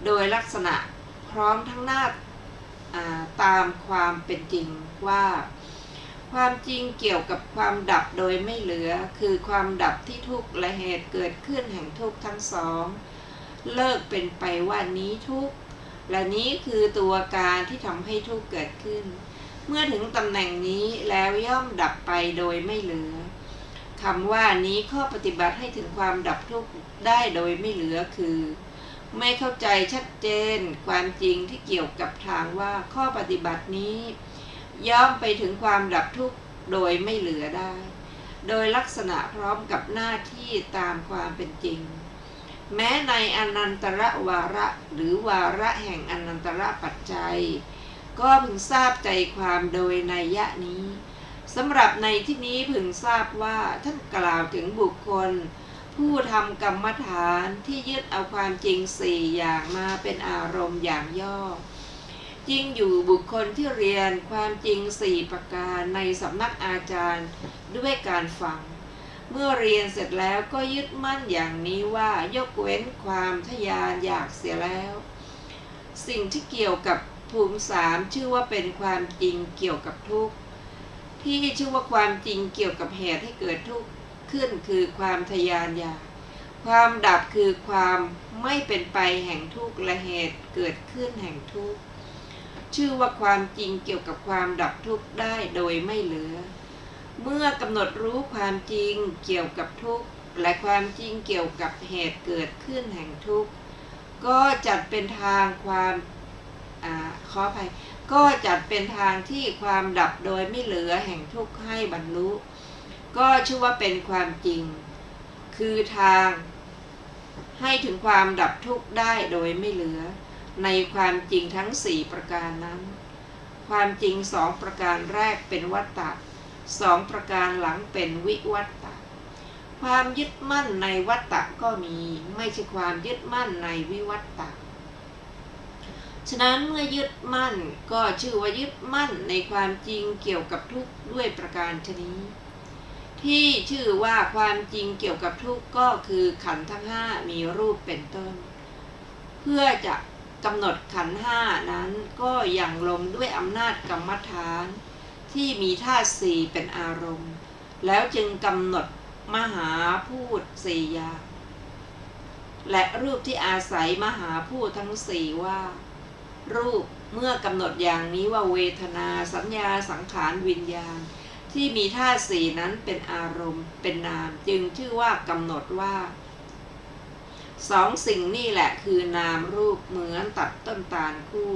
โดยลักษณะพร้อมทั้งหน้าตามความเป็นจริงว่าความจริงเกี่ยวกับความดับโดยไม่เหลือคือความดับที่ทุกข์และเหตุเกิดขึ้นแห่งทุกข์ทั้งสองเลิกเป็นไปว่านี้ทุกข์และนี้คือตัวการที่ทำให้ทุกข์เกิดขึ้นเมื่อถึงตำแหน่งนี้แล้วย่อมดับไปโดยไม่เหลือคำว่านี้ข้อปฏิบัติให้ถึงความดับทุกข์ได้โดยไม่เหลือคือไม่เข้าใจชัดเจนความจริงที่เกี่ยวกับทางว่าข้อปฏิบัตินี้ย่อมไปถึงความดับทุกข์โดยไม่เหลือได้ โดยลักษณะพร้อมกับหน้าที่ตามความเป็นจริงแม้ในอนันตระวาระหรือวาระแห่งอนันตระปัจจัยก็พึงทราบใจความโดยนัยยะนี้สำหรับในที่นี้พึงทราบว่าท่านกล่าวถึงบุคคลผู้ทำกรรมฐานที่ยึดเอาความจริงสี่อย่างมาเป็นอารมณ์อย่างย่อจริงอยู่บุคคลที่เรียนความจริงสี่ประการในสำนักอาจารย์ด้วยการฟังเมื่อเรียนเสร็จแล้วก็ยึดมั่นอย่างนี้ว่ายกเว้นความทะยานอยากเสียแล้วสิ่งที่เกี่ยวกับภูมิสามชื่อว่าเป็นความจริงเกี่ยวกับทุกข์ที่ชื่อว่าความจริงเกี่ยวกับเหตุให้เกิดทุกข์ขึ้นคือความทะยานอยากความดับคือความไม่เป็นไปแห่งทุกข์และเหตุเกิดขึ้นแห่งทุกข์ชื่อว่าความจริงเกี่ยวกับความดับทุกข์ได้โดยไม่เหลือเมื่อกำหนดรู้ความจริงเกี่ยวกับทุกข์และความจริงเกี่ยวกับเหตุเกิดขึ้นแห่งทุกข์ก็จัดเป็นทางความขออภัยก็จัดเป็นทางที่ความดับโดยไม่เหลือแห่งทุกข์ให้บรรลุก็ชื่อว่าเป็นความจริงคือทางให้ถึงความดับทุกข์ได้โดยไม่เหลือในความจริงทั้งสี่ประการนั้นความจริงสองประการแรกเป็นวัตตะสองประการหลังเป็นวิวัตตะความยึดมั่นในวัตตะก็มีไม่ใช่ความยึดมั่นในวิวัตตะฉะนั้นเมื่อยึดมั่นก็ชื่อว่ายึดมั่นในความจริงเกี่ยวกับทุกข์ด้วยประการชนี้ที่ชื่อว่าความจริงเกี่ยวกับทุกข์ก็คือขันธ์ทั้งห้ามีรูปเป็นต้นเพื่อจะกำหนดขันธ์ห้านั้นก็ยังลงด้วยอำนาจกรรมฐานที่มีธาตุสี่เป็นอารมณ์แล้วจึงกำหนดมหาพูดสี่อย่างและรูปที่อาศัยมหาพูดทั้งสี่ว่ารูปเมื่อกำหนดอย่างนี้ว่าเวทนาสัญญาสังขารวิญญาณที่มีธาตุสี่นั้นเป็นอารมณ์เป็นนามจึงชื่อว่ากำหนดว่าสองสิ่งนี่แหละคือนามรูปเหมือนตัดต้นตาลคู่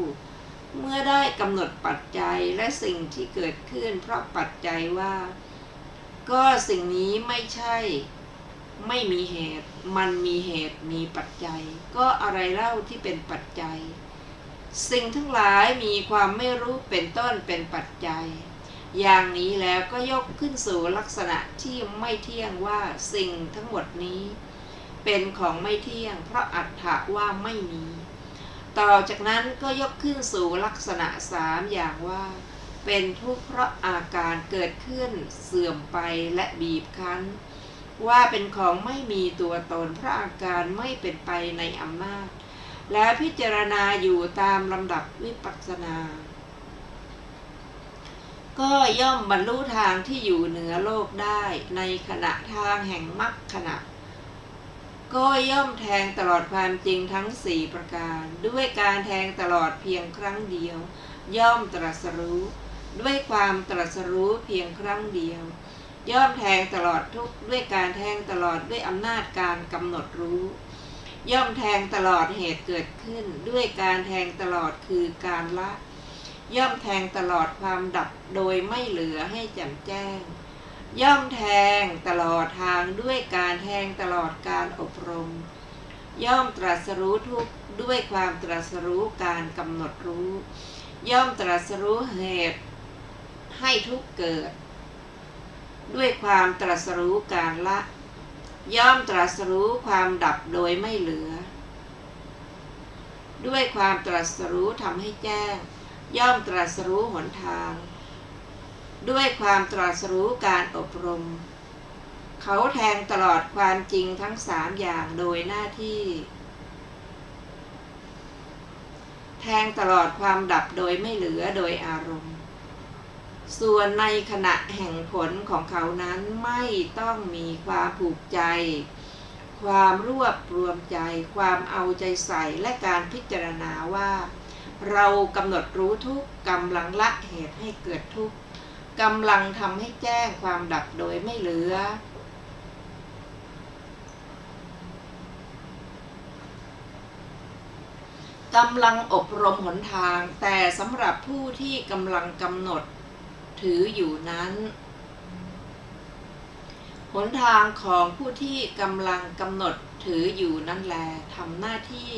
เมื่อได้กำหนดปัจจัยและสิ่งที่เกิดขึ้นเพราะปัจจัยว่าก็สิ่งนี้ไม่ใช่ไม่มีเหตุมันมีเหตุมีปัจจัยก็อะไรเล่าที่เป็นปัจจัยสิ่งทั้งหลายมีความไม่รู้เป็นต้นเป็นปัจจัยอย่างนี้แล้วก็ยกขึ้นสู่ลักษณะที่ไม่เที่ยงว่าสิ่งทั้งหมดนี้เป็นของไม่เที่ยงเพราะอัตถะว่าไม่มีต่อจากนั้นก็ยกขึ้นสู่ลักษณะสามอย่างว่าเป็นทุกข์เพราะอาการเกิดขึ้นเสื่อมไปและบีบคั้นว่าเป็นของไม่มีตัวตนเพราะอาการไม่เป็นไปในอำนาจและพิจารณาอยู่ตามลำดับวิปัสสนาก็ย่อมบรรลุทางที่อยู่เหนือโลกได้ในขณะทางแห่งมรรคขณะก็ย่อมแทงตลอดความจริงทั้งสี่ประการด้วยการแทงตลอดเพียงครั้งเดียวย่อมตรัสรู้ด้วยความตรัสรู้เพียงครั้งเดียวย่อมแทงตลอดทุกข์ด้วยการแทงตลอดด้วยอำนาจการกำหนดรู้ย่อมแทงตลอดเหตุเกิดขึ้นด้วยการแทงตลอดคือการละย่อมแทงตลอดความดับโดยไม่เหลือให้แจ่มแจ้งย่อมแทงตลอดทางด้วยการแทงตลอดการอบรมย่อมตรัสรู้ทุกข์ด้วยความตรัสรู้การกำหนดรู้ย่อมตรัสรู้เหตุให้ทุกข์เกิดด้วยความตรัสรู้การละย่อมตรัสรู้ความดับโดยไม่เหลือด้วยความตรัสรู้ทำให้แจ้งย่อมตรัสรู้หนทางด้วยความตรัสรู้การอบรมเขาแทงตลอดความจริงทั้งสามอย่างโดยหน้าที่แทงตลอดความดับโดยไม่เหลือโดยอารมณ์ส่วนในขณะแห่งผลของเขานั้นไม่ต้องมีความผูกใจความรวบรวมใจความเอาใจใส่และการพิจารณาว่าเรากำหนดรู้ทุกข์กำลังละเหตุให้เกิดทุกข์กำลังทำให้แจ้งความดับโดยไม่เหลือกำลังอบรมหนทางแต่สำหรับผู้ที่กำลังกำหนดถืออยู่นั้น หนทางของผู้ที่กำลังกำหนดถืออยู่นั่นแลทำหน้าที่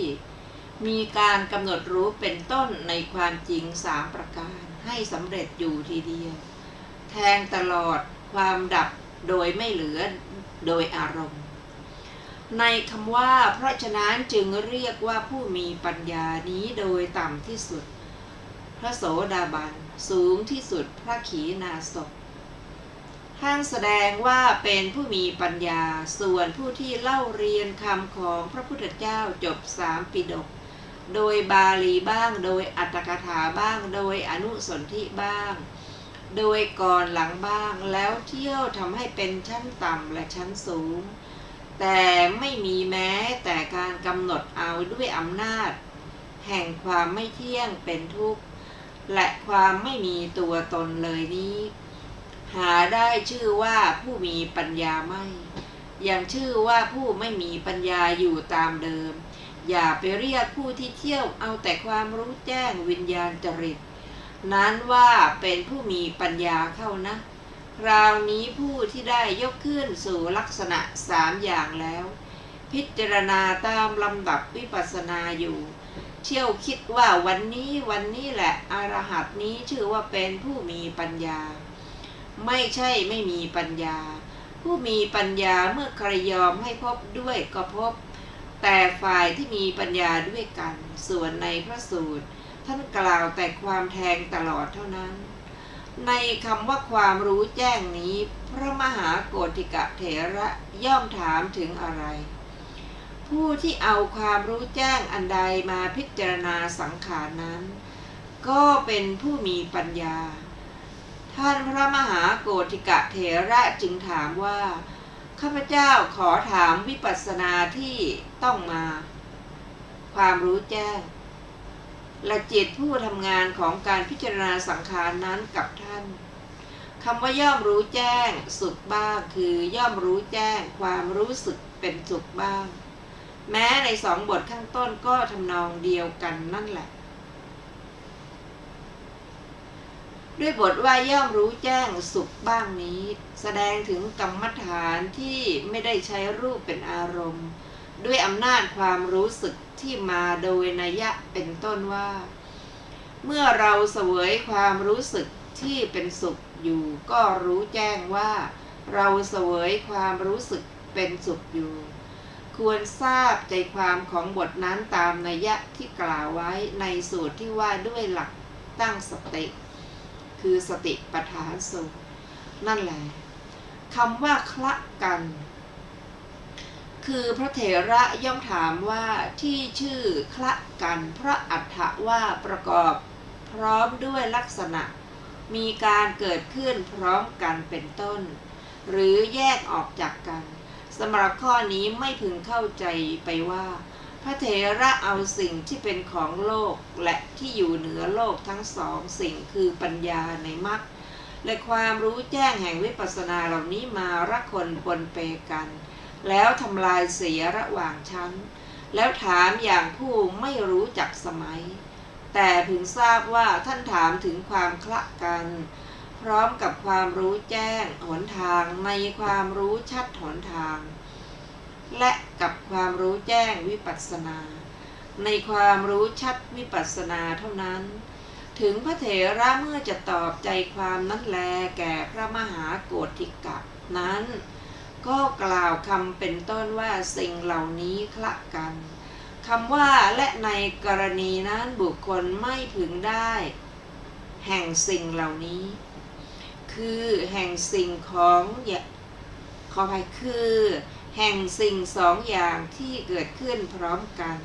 มีการกำหนดรู้เป็นต้นในความจริง3ประการให้สำเร็จอยู่ทีเดียวแทงตลอดความดับโดยไม่เหลือโดยอารมณ์ในคำว่าเพราะฉะนั้นจึงเรียกว่าผู้มีปัญญานี้โดยต่ำที่สุดพระโสดาบันสูงที่สุดพระขีณาสพท่านแสดงว่าเป็นผู้มีปัญญาส่วนผู้ที่เล่าเรียนคำของพระพุทธเจ้าจบ3 ปิฎกโดยบาลีบ้างโดยอัตถกถาบ้างโดยอนุสนธิบ้างโดยก่อนหลังบ้างแล้วเที่ยวทำให้เป็นชั้นต่ำและชั้นสูงแต่ไม่มีแม้แต่การกำหนดเอาด้วยอำนาจแห่งความไม่เที่ยงเป็นทุกข์และความไม่มีตัวตนเลยนี้หาได้ชื่อว่าผู้มีปัญญาไม่ยังชื่อว่าผู้ไม่มีปัญญาอยู่ตามเดิมอย่าไปเรียกผู้ที่เที่ยวเอาแต่ความรู้แจ้งวิญญาณจริตนั้นว่าเป็นผู้มีปัญญาเข้านะคราวนี้ผู้ที่ได้ยกขึ้นสู่ลักษณะ3 อย่างแล้วพิจารณาตามลำดับวิปัสสนาอยู่เที่ยวคิดว่าวันนี้แหละอรหันต์นี้ชื่อว่าเป็นผู้มีปัญญาไม่ใช่ไม่มีปัญญาผู้มีปัญญาเมื่อใครยอมให้พบด้วยก็พบแต่ฝ่ายที่มีปัญญาด้วยกันส่วนในพระสูตรท่านกล่าวแต่ความแทงตลอดเท่านั้นในคำว่าความรู้แจ้งนี้พระมหาโกฏฐิกเถระย่อมถามถึงอะไรผู้ที่เอาความรู้แจ้งอันใดมาพิจารณาสังขารนั้นก็เป็นผู้มีปัญญาท่านพระมหาโกฏฐิกเถระจึงถามว่าข้าพเจ้าขอถามวิปัสสนาที่ต้องมาความรู้แจ้งและจิตผู้ทำงานของการพิจารณาสังขารนั้นกับท่านคำว่าย่อมรู้แจ้งสุขบ้างคือย่อมรู้แจ้งความรู้สึกเป็นสุขบ้างแม้ใน2 บทข้างต้นก็ทำนองเดียวกันนั่นแหละด้วยบทว่าย่อมรู้แจ้งสุขบ้างนี้แสดงถึงกรรมฐานที่ไม่ได้ใช้รูปเป็นอารมณ์ด้วยอำนาจความรู้สึกที่มาโดยนัยยะเป็นต้นว่าเมื่อเราเสวยความรู้สึกที่เป็นสุขอยู่ก็รู้แจ้งว่าเราเสวยความรู้สึกเป็นสุขอยู่ควรทราบใจความของบทนั้นตามนัยยะที่กล่าวไว้ในสูตรที่ว่าด้วยหลักตั้งสติคือสติปัฏฐานสูตรนั่นแหละคำว่าคละกันคือพระเถระย่อมถามว่าที่ชื่อคละกันเพราะอรรถะว่าประกอบพร้อมด้วยลักษณะมีการเกิดขึ้นพร้อมกันเป็นต้นหรือแยกออกจากกันสำหรับข้อนี้ไม่พึงเข้าใจไปว่าพระเถระเอาสิ่งที่เป็นของโลกและที่อยู่เหนือโลกทั้ง2 สิ่งคือปัญญาในมรรคและความรู้แจ้งแห่งวิปัสสนาเหล่านี้มาระคนปนเปกันแล้วทำลายเสียระหว่างชั้นแล้วถามอย่างผู้ไม่รู้จักสมัยแต่พึงทราบว่าท่านถามถึงความคละกันพร้อมกับความรู้แจ้งหนทางในความรู้ชัดหนทางและกับความรู้แจ้งวิปัสสนาในความรู้ชัดวิปัสสนาเท่านั้นถึงพระเถระเมื่อจะตอบใจความนั้นแลแก่พระมหาโกฏฐิกะนั้นก็กล่าวคำเป็นต้นว่าสิ่งเหล่านี้คละกันคำว่าและในกรณีนั้นบุคคลไม่พึงได้แห่งสิ่งเหล่านี้คือแห่งสิ่งของขออภัยคือแห่งสิ่ง2 อย่างที่เกิดขึ้นพร้อมกัน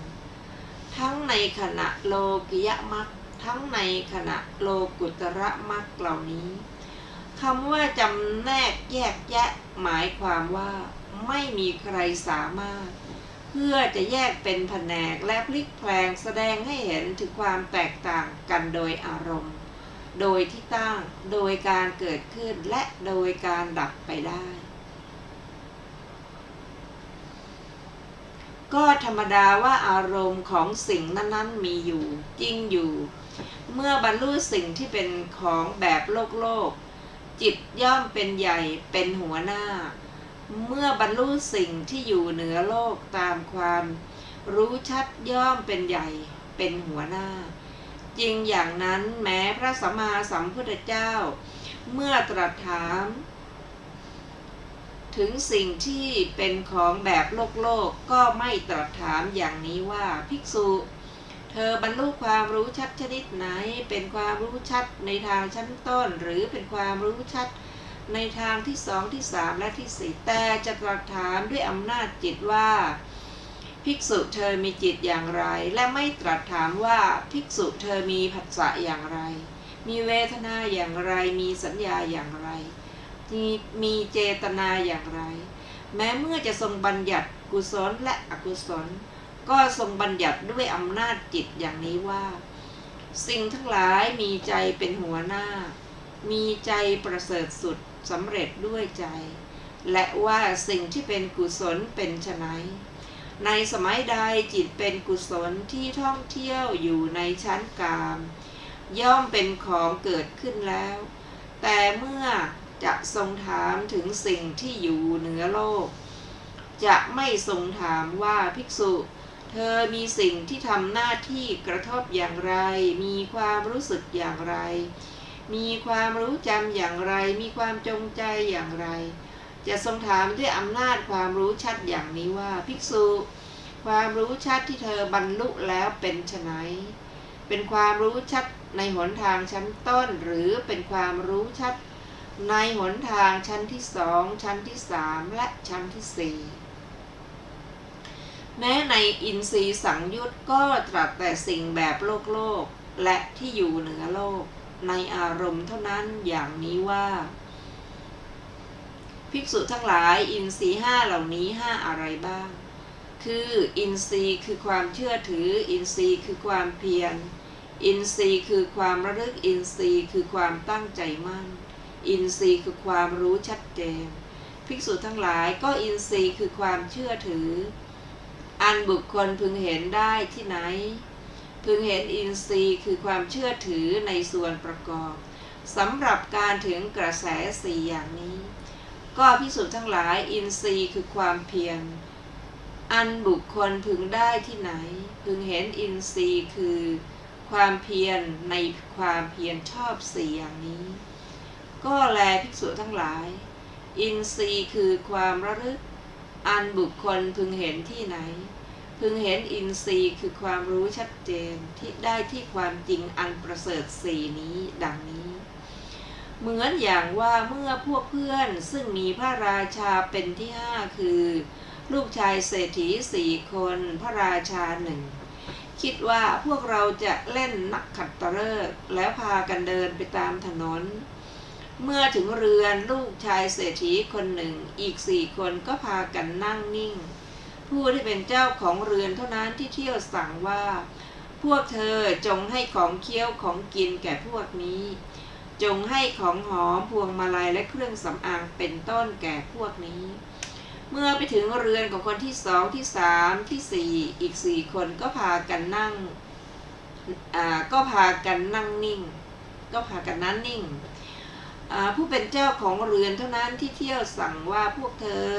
ทั้งในขณะโลกิยมรรคทั้งในขณะโลกุตระมรรคเหล่านี้คำว่าจำแนกแยกแยะหมายความว่าไม่มีใครสามารถเพื่อจะแยกเป็นแผนกและพลิกแปลงแสดงให้เห็นถึงความแตกต่างกันโดยอารมณ์โดยที่ตั้งโดยการเกิดขึ้นและโดยการดับไปได้ก็ธรรมดาว่าอารมณ์ของสิ่งนั้นๆมีอยู่จริงอยู่เมื่อบรรลุสิ่งที่เป็นของแบบโลกจิตย่อมเป็นใหญ่เป็นหัวหน้า เมื่อบรรลุสิ่งที่อยู่เหนือโลกตามความรู้ชัดย่อมเป็นใหญ่เป็นหัวหน้าจริงอย่างนั้นแม้พระสัมมาสัมพุทธเจ้าเมื่อตรัสถามถึงสิ่งที่เป็นของแบบโลกก็ไม่ตรัสถามอย่างนี้ว่าภิกษุเธอบรรลุความรู้ชัดชนิดไหนเป็นความรู้ชัดในทางชั้นต้นหรือเป็นความรู้ชัดในทางที่สองที่สามและที่สี่แต่จะตรัสถามด้วยอำนาจจิตว่าภิกษุเธอมีจิตอย่างไรและไม่ตรัสถามว่าภิกษุเธอมีผัสสะอย่างไรมีเวทนาอย่างไรมีสัญญาอย่างไรมีเจตนาอย่างไรแม้เมื่อจะทรงบัญญัติกุศลและอกุศลก็ทรงบัญญัติด้วยอำนาจจิตอย่างนี้ว่าสิ่งทั้งหลายมีใจเป็นหัวหน้ามีใจประเสริฐสุดสำเร็จด้วยใจและว่าสิ่งที่เป็นกุศลเป็นไฉนในสมัยใดจิตเป็นกุศลที่ท่องเที่ยวอยู่ในชั้นกามย่อมเป็นของเกิดขึ้นแล้วแต่เมื่อจะทรงถามถึงสิ่งที่อยู่เหนือโลกจะไม่ทรงถามว่าภิกษุเธอมีสิ่งที่ทำหน้าที่กระทบอย่างไรมีความรู้สึกอย่างไรมีความรู้จำอย่างไรมีความจงใจอย่างไรจะทรงถามด้วยอำนาจความรู้ชัดอย่างนี้ว่าภิกษุความรู้ชัดที่เธอบรรลุแล้วเป็นไฉนเป็นความรู้ชัดในหนทางชั้นต้นหรือเป็นความรู้ชัดในหนทางชั้นที่สองชั้นที่สามและชั้นที่สี่แม้ในอินทรีย์สังยุตก็ตรัสแต่สิ่งแบบโลกและที่อยู่เหนือโลกในอารมณ์เท่านั้นอย่างนี้ว่าภิกษุทั้งหลายอินทรีย์ห้าเหล่านี้ห้าอะไรบ้างคืออินทรีย์คือความเชื่อถืออินทรีย์คือความเพียรอินทรีย์คือความระลึกอินทรีย์คือความตั้งใจมั่นอินทรีย์คือความรู้ชัดเจนภิกษุทั้งหลายก็อินทรีย์คือความเชื่อถืออันบุคคลพึงเห็นได้ที่ไหนพึงเห็นอินทรีย์คือความเชื่อถือในส่วนประกอบสำหรับการถึงกระแสสี่อย่างนี้ก็ภิกษุทั้งหลายอินทรีย์คือความเพียรอันบุคคลพึงได้ที่ไหนพึงเห็นอินทรีย์คือความเพียรในความเพียรชอบสี่อย่างนี้ก็แลภิกษุทั้งหลายอินทรีย์คือความระลึกอันบุคคลพึงเห็นที่ไหนพึงเห็นอินทรีย์คือความรู้ชัดเจนที่ได้ที่ความจริงอันประเสริฐสี่นี้ดังนี้เหมือนอย่างว่าเมื่อพวกเพื่อนซึ่งมีพระราชาเป็นที่ห้าคือลูกชายเศรษฐีสี่คนพระราชาหนึ่งคิดว่าพวกเราจะเล่นนักขัตฤกษ์แล้วพากันเดินไปตามถนนเมื่อถึงเรือนลูกชายเศรษฐีคนหนึ่งอีกสี่คนก็พากันนั่งนิ่งผู้ที่เป็นเจ้าของเรือนเท่านั้นที่เที่ยวสั่งว่าพวกเธอจงให้ของเคี้ยวของกินแก่พวกนี้จงให้ของหอมพวงมาลัยและเครื่องสำอางเป็นต้นแก่พวกนี้เมื่อไปถึงเรือนของคนที่สองที่สามที่สี่อีกสี่คนก็พากันนั่งนิ่งผู้เป็นเจ้าของเรือนเท่านั้นที่เที่ยวสั่งว่าพวกเธอ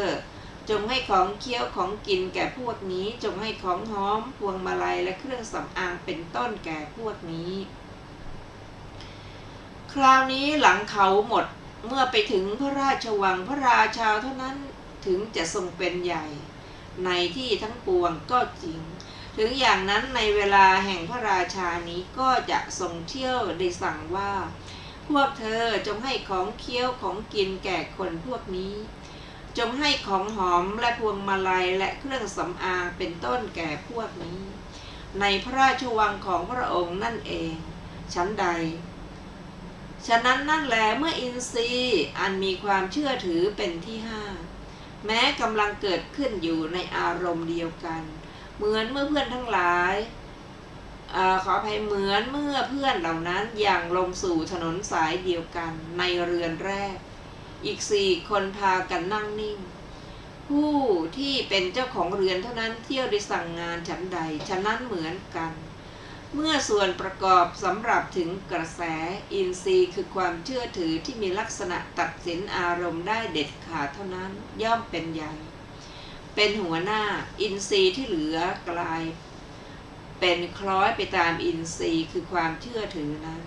จงให้ของเคี้ยวของกินแก่พวกนี้จงให้ของหอมพวงมาลัยและเครื่องสำอางเป็นต้นแก่พวกนี้คราวนี้หลังเขาหมดเมื่อไปถึงพระราชวังพระราชาเท่านั้นถึงจะทรงเป็นใหญ่ในที่ทั้งปวงก็จริงถึงอย่างนั้นในเวลาแห่งพระราชานี้ก็จะทรงเที่ยวได้สั่งว่าพวกเธอจงให้ของเคี้ยวของกินแก่คนพวกนี้จงให้ของหอมและพวงมาลัยและเครื่องสำอางเป็นต้นแก่พวกนี้ในพระราชวังของพระองค์นั่นเองชั้นใดฉะนั้นนั่นแลเมื่ออินทรีย์อันมีความเชื่อถือเป็นที่ห้าแม้กำลังเกิดขึ้นอยู่ในอารมณ์เดียวกันเหมือนเมื่อเพื่อนทั้งหลายเหมือนเมื่อเพื่อนเหล่านั้นอย่างลงสู่ถนนสายเดียวกันในเรือนแรกอีกสี่คนพากันนั่งนิ่งผู้ที่เป็นเจ้าของเรือนเท่านั้นเที่ยวได้สั่งงานฉันใดฉะนั้นเหมือนกัน เมื่อส่วนประกอบสำหรับถึงกระแสอินทรีย์คือความเชื่อถือที่มีลักษณะตัดสินอารมณ์ได้เด็ดขาดเท่านั้นย่อมเป็นใหญ่เป็นหัวหน้าอินทรีย์ที่เหลือกลายเป็นคล้อยไปตามอินทรีย์คือความเชื่อถือนั้น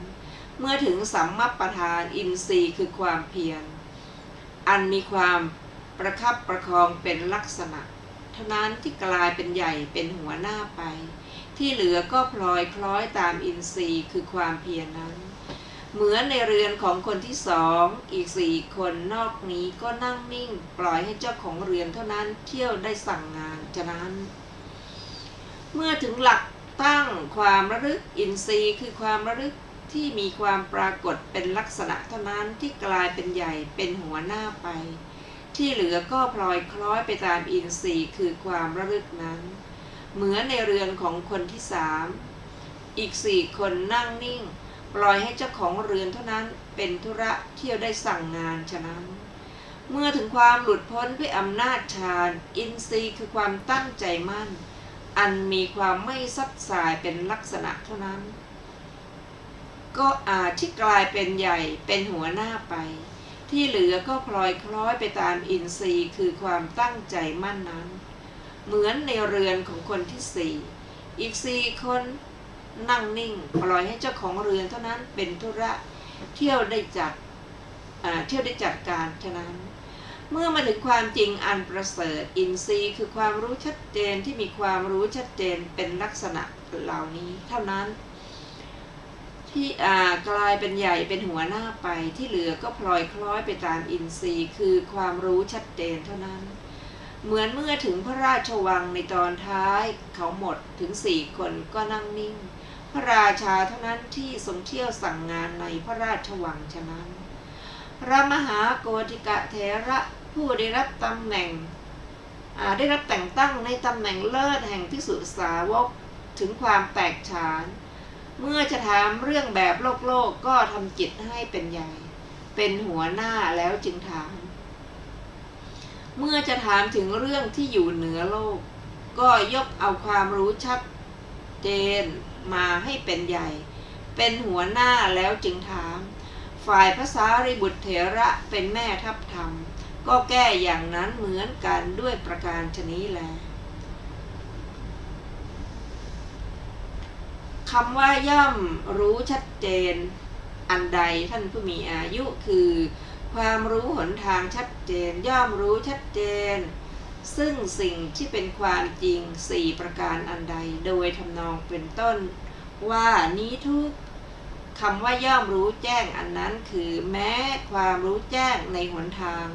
เมื่อถึงสัมมัปปทานอินทรีย์คือความเพียรอันมีความประคับประคองเป็นลักษณะเท่านั้นที่กลายเป็นใหญ่เป็นหัวหน้าไปที่เหลือก็พลอยคล้อยตามอินทรีย์คือความเพียรนั้นเหมือนในเรือนของคนที่สองอีก4 คนนอกนี้ก็นั่งนิ่งปล่อยให้เจ้าของเรือนเท่านั้นเที่ยวได้สั่งงานฉะนั้นเมื่อถึงหลักตั้งความระลึกอินทรีย์คือความระลึกที่มีความปรากฏเป็นลักษณะเท่านั้นที่กลายเป็นใหญ่เป็นหัวหน้าไปที่เหลือก็พลอยคล้อยไปตามอินทรีย์คือความระลึกนั้นเหมือนในเรือนของคนที่3อีก4 คนนั่งนิ่งปล่อยให้เจ้าของเรือนเท่านั้นเป็นธุระเที่ยวได้สั่งงานฉะนั้นเมื่อถึงความหลุดพ้นด้วยอำนาจฌานอินทรีย์คือความตั้งใจมั่นอันมีความไม่ซัดสายเป็นลักษณะเท่านั้นก็อาจที่กลายเป็นใหญ่เป็นหัวหน้าไปที่เหลือก็พลอยคล้อยไปตามอินทรีย์คือความตั้งใจมั่นนั้นเหมือนในเรือนของคนที่4อีก4 คนนั่งนิ่งปล่อยให้เจ้าของเรือนเท่านั้นเป็นธุระเที่ยวได้จัดการฉะนั้นเมื่อมาถึงความจริงอันประเสริฐอินทรีย์คือความรู้ชัดเจนที่มีความรู้ชัดเจนเป็นลักษณะเหล่านี้เท่านั้นที่กลายเป็นใหญ่เป็นหัวหน้าไปที่เหลือก็พลอยคล้อยไปตามอินทรีย์คือความรู้ชัดเจนเท่านั้นเหมือนเมื่อถึงพระราชวังในตอนท้ายเขาหมดถึง4 คนก็นั่งนิ่งพระราชาเท่านั้นที่ทรงเที่ยวสั่งงานในพระราชวังฉะนั้นพระมหาโกฏิกะเถระผู้ได้รับตำแหน่งได้รับแต่งตั้งในตำแหน่งเลิศแห่งภิกษุสาวกถึงความแตกฉานเมื่อจะถามเรื่องแบบโลกก็ทำจิตให้เป็นใหญ่เป็นหัวหน้าแล้วจึงถามเมื่อจะถามถึงเรื่องที่อยู่เหนือโลกก็ยกเอาความรู้ชัดเจนมาให้เป็นใหญ่เป็นหัวหน้าแล้วจึงถามฝ่ายพระสารีบุตรเถระเป็นแม่ทัพธรรมก็แก้อย่างนั้นเหมือนกันด้วยประการฉะนี้แลคำว่าย่อมรู้ชัดเจนอันใดท่านผู้มีอายุคือความรู้หนทางชัดเจนย่อมรู้ชัดเจนซึ่งสิ่งที่เป็นความจริง4 ประการอันใดโดยทำนองเป็นต้นว่านี้ทุกคำว่าย่อมรู้แจ้งอันนั้นคือแม้ความรู้แจ้งในหนทาง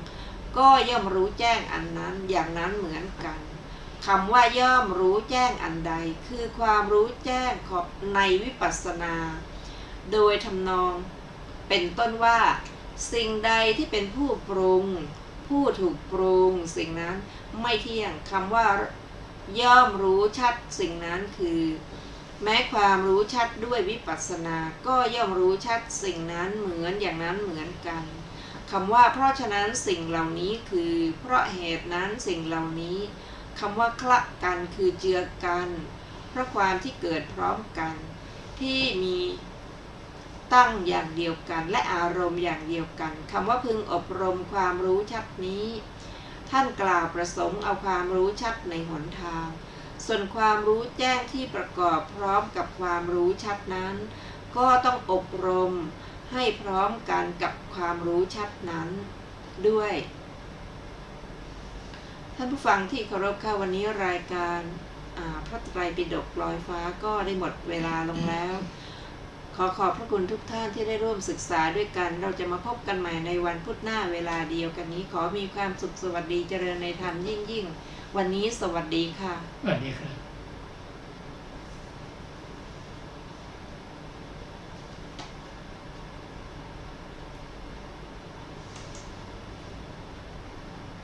ก็ย่อมรู้แจ้งอันนั้นอย่างนั้นเหมือนกันคำว่าย่อมรู้แจ้งอันใดคือความรู้แจ้งในวิปัสสนาโดยทำนองเป็นต้นว่าสิ่งใดที่เป็นผู้ปรุงผู้ถูกปรุงสิ่งนั้นไม่เที่ยงคำว่าย่อมรู้ชัดสิ่งนั้นคือแม้ความรู้ชัดด้วยวิปัสสนาก็ย่อมรู้ชัดสิ่งนั้นเหมือนอย่างนั้นเหมือนกันคำว่าเพราะฉะนั้นสิ่งเหล่านี้คือเพราะเหตุนั้นสิ่งเหล่านี้คำว่าคละกันคือเจือกันเพราะความที่เกิดพร้อมกันที่มีตั้งอย่างเดียวกันและอารมณ์อย่างเดียวกันคำว่าพึงอบรมความรู้ชัดนี้ท่านกล่าวประสงค์เอาความรู้ชัดในหนทางส่วนความรู้แจ้งที่ประกอบพร้อมกับความรู้ชัดนั้นก็ต้องอบรมให้พร้อมกันกับความรู้ชัดนั้นด้วยท่านผู้ฟังที่เคารพค่ะวันนี้รายการพระไตรปิฎกลอยฟ้าก็ได้หมดเวลาลงแล้วขอขอบพระคุณทุกท่านที่ได้ร่วมศึกษาด้วยกันเราจะมาพบกันใหม่ในวันพุธหน้าเวลาเดียวกันนี้ขอมีความสุขสวัสดีเจริญในธรรมยิ่งวันนี้สวัสดีค่ะสวัสดีครับ